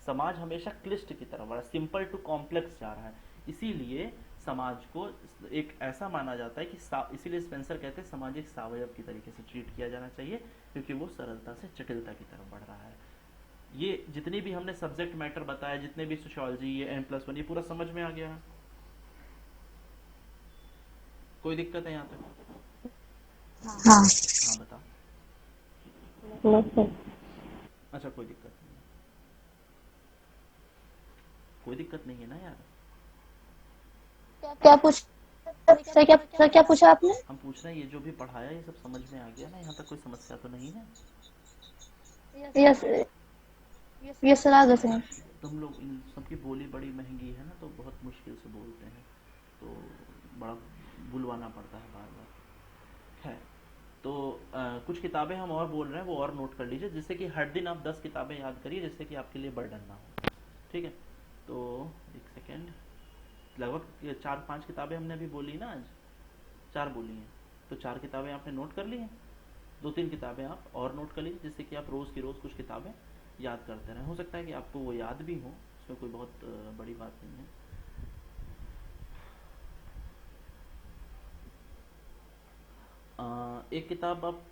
Speaker 1: समाज हमेशा क्लिष्ट की तरफ बढ़ रहा है, सिंपल टू कॉम्प्लेक्स जा रहा है। इसीलिए समाज को एक ऐसा माना जाता है कि इसीलिए स्पेंसर कहते हैं समाज एक सावयव की तरीके से ट्रीट किया जाना चाहिए, क्योंकि वो सरलता से जटिलता की तरफ बढ़ रहा है। ये जितनी भी हमने सब्जेक्ट मैटर बताया, जितने भी सोशियोलॉजी, ये N+1, ये पूरा समझ में आ गया? कोई दिक्कत है यहाँ तक?
Speaker 4: हाँ।
Speaker 1: हाँ बताओ।
Speaker 4: नमस्ते।
Speaker 1: अच्छा, कोई दिक्कत नहीं है, कोई दिक्कत नहीं है ना यार?
Speaker 4: क्या पूछ सर, क्या पूछा आपने?
Speaker 1: हम पूछ रहे हैं ये जो भी पढ़ाया ये सब समझ में आ गया ना? यहाँ तक कोई समस्या तो नहीं है?
Speaker 4: यस यस सर, आ गए सर।
Speaker 1: तुम लोग इन सबकी बोली बड़ी महंगी है ना, तो बहुत मुश्किल से बोलते हैं, तो बड़ा बुलवाना पड़ता है बार बार। है तो कुछ किताबें हम और बोल रहे हैं, वो और नोट कर लीजिए, जिससे कि हर दिन आप 10 किताबें याद करिए, जिससे कि आपके लिए बर्डन ना हो। ठीक है, तो एक सेकेंड, लगभग 4-5 किताबें हमने अभी बोली ना आज, 4 बोली हैं, तो 4 किताबें आपने नोट कर ली हैं। 2-3 किताबें आप और नोट कर लीजिए, जिससे कि आप रोज़ की रोज़ कुछ किताबें याद करते रहें। हो सकता है कि आपको वो याद भी हो, उसमें कोई बहुत बड़ी बात नहीं है। एक किताब आप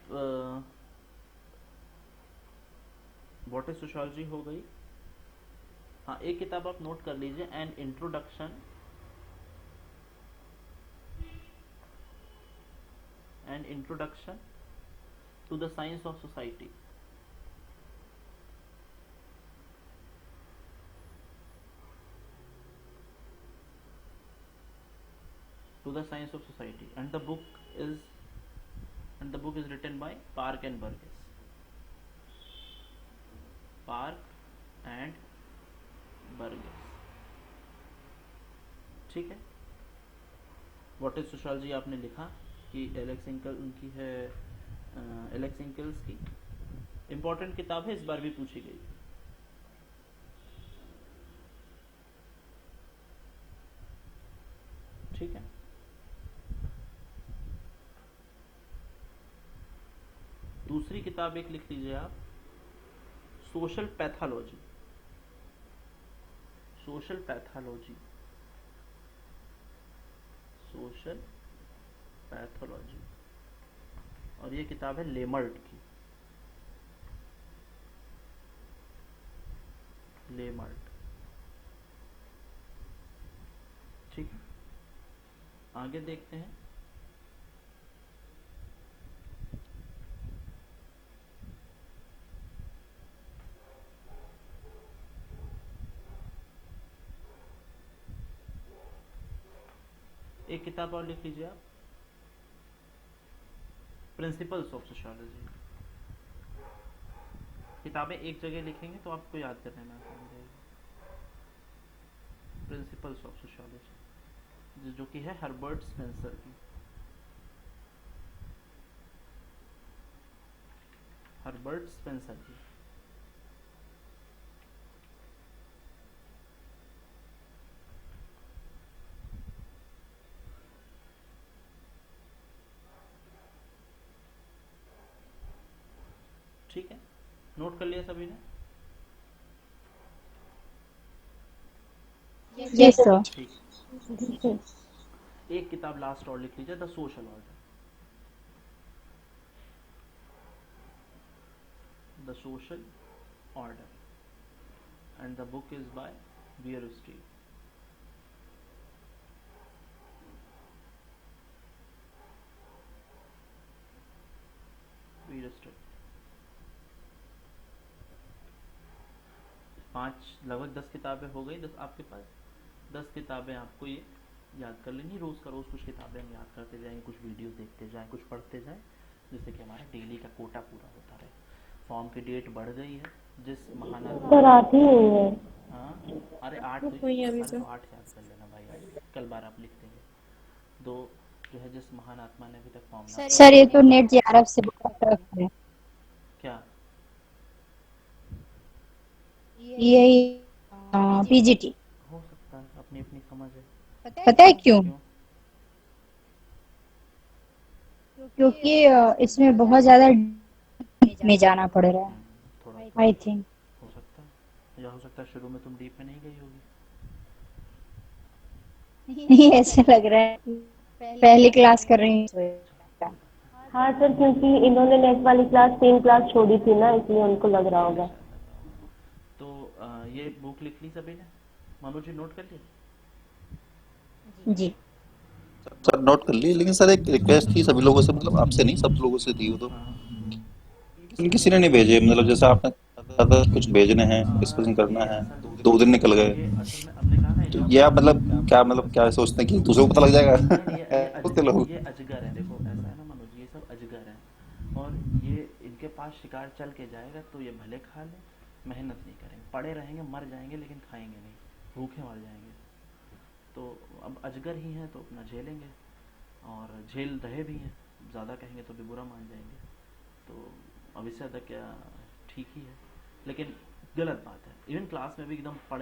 Speaker 1: व्हाट इज सोशियोलॉजी हो गई। हाँ, एक किताब आप नोट कर लीजिए, an introduction to the science of society. To the science of society, and the book is written by Park and Burgess. ठीक है। व्हाट इज सोशियोलॉजी आपने लिखा कि एलेक्स इंकल उनकी है, एलेक्स इंकल्स की इंपॉर्टेंट किताब है, इस बार भी पूछी गई। ठीक है, दूसरी किताब एक लिख लीजिए आप, सोशल पैथोलॉजी। और ये किताब है लेमर्ट की। ठीक है, आगे देखते हैं। एक किताब और लिख लीजिए आप, प्रिंसिपल्स ऑफ सोशियोलॉजी। किताबें एक जगह लिखेंगे तो आपको याद करने में आसानी रहेगी। प्रिंसिपल्स ऑफ सोशियोलॉजी, जो कि है हर्बर्ट स्पेंसर की। ठीक है, नोट कर लिया सभी ने?
Speaker 4: Yes sir.
Speaker 1: ठीक। एक किताब लास्ट और लिख लीजिए, the social order. And the book is by Bierstedt. लगभग 10 किताबें हो गई। 10 आपके पास 10 किताबें आपको ये याद कर लेनी। रोज़ का रोज़ कुछ किताबें हम याद करते जाएंगे, कुछ वीडियो देखते जाएं, कुछ पढ़ते जाएं, जिससे कि हमारा डेली का कोटा पूरा होता रहे। फॉर्म की डेट बढ़ गई है, जिस महाना
Speaker 4: सर आती है।
Speaker 1: हाँ, अरे 8 हुई, अरे तो 8 याद कर लेना भाई, कल बार आप लिख देंगे। 2 जो है, जिस महान आत्मा ने अभी तक फॉर्म ना।
Speaker 4: सर ये तो नेट जेआरएफ से है।
Speaker 1: क्या
Speaker 4: यही पीजीटी।
Speaker 1: हो सकता है, अपनी अपनी समझ है।
Speaker 4: पता है क्यों? क्योंकि इसमें बहुत ज्यादा में जाना पड़ रहा है,
Speaker 1: थोड़ा
Speaker 4: आई थिंक।
Speaker 1: हो सकता है, या हो सकता है शुरू में तुम डीप में नहीं गई होगी।
Speaker 6: नहीं ऐसे लग रहा है पहली क्लास कर रही हूँ।
Speaker 7: हाँ सर, क्योंकि इन्होंने नेट वाली क्लास 3 क्लास छोड़ी थी ना, इसलिए उनको लग रहा होगा।
Speaker 1: तो ये बुक लिख ली सभी ने? मनोज जी नोट कर लिए?
Speaker 6: जी
Speaker 2: सर नोट कर लिए, लेकिन सर एक रिक्वेस्ट थी सभी लोगों से, मतलब आपसे नहीं, सब लोगों से थी वो तो।
Speaker 1: हाँ
Speaker 2: किसी ने नहीं भेजे, मतलब जैसे आपने ज्यादा कुछ भेजने हैं, डिस्कशन करना
Speaker 1: ये
Speaker 2: है,
Speaker 1: असल
Speaker 2: 2 दिन निकल
Speaker 1: ये
Speaker 2: गए।
Speaker 1: असल में हमने कहा ना
Speaker 2: तो
Speaker 1: इन्होंने
Speaker 2: ये आप मतलब क्या सोचते हैं कि दूसरों को पता लग जाएगा?
Speaker 1: नहीं ये
Speaker 2: सोचते लोग।
Speaker 1: ये अजगर है, देखो ऐसा है ना मनोज, ये सब अजगर है और ये इनके पास शिकार चल के जाएगा तो ये भले खा ले, मेहनत नहीं करेंगे, पड़े रहेंगे, मर जाएंगे लेकिन खाएंगे नहीं, भूखे मर जाएंगे। तो अब अजगर ही हैं तो अपना झेलेंगे और झेल रहे भी हैं, ज़्यादा कहेंगे तो भी बुरा मान जाएंगे। तो अब इससे ज़्यादा क्या, ठीक ही है, लेकिन गलत बात है। इवन क्लास में भी एकदम पढ़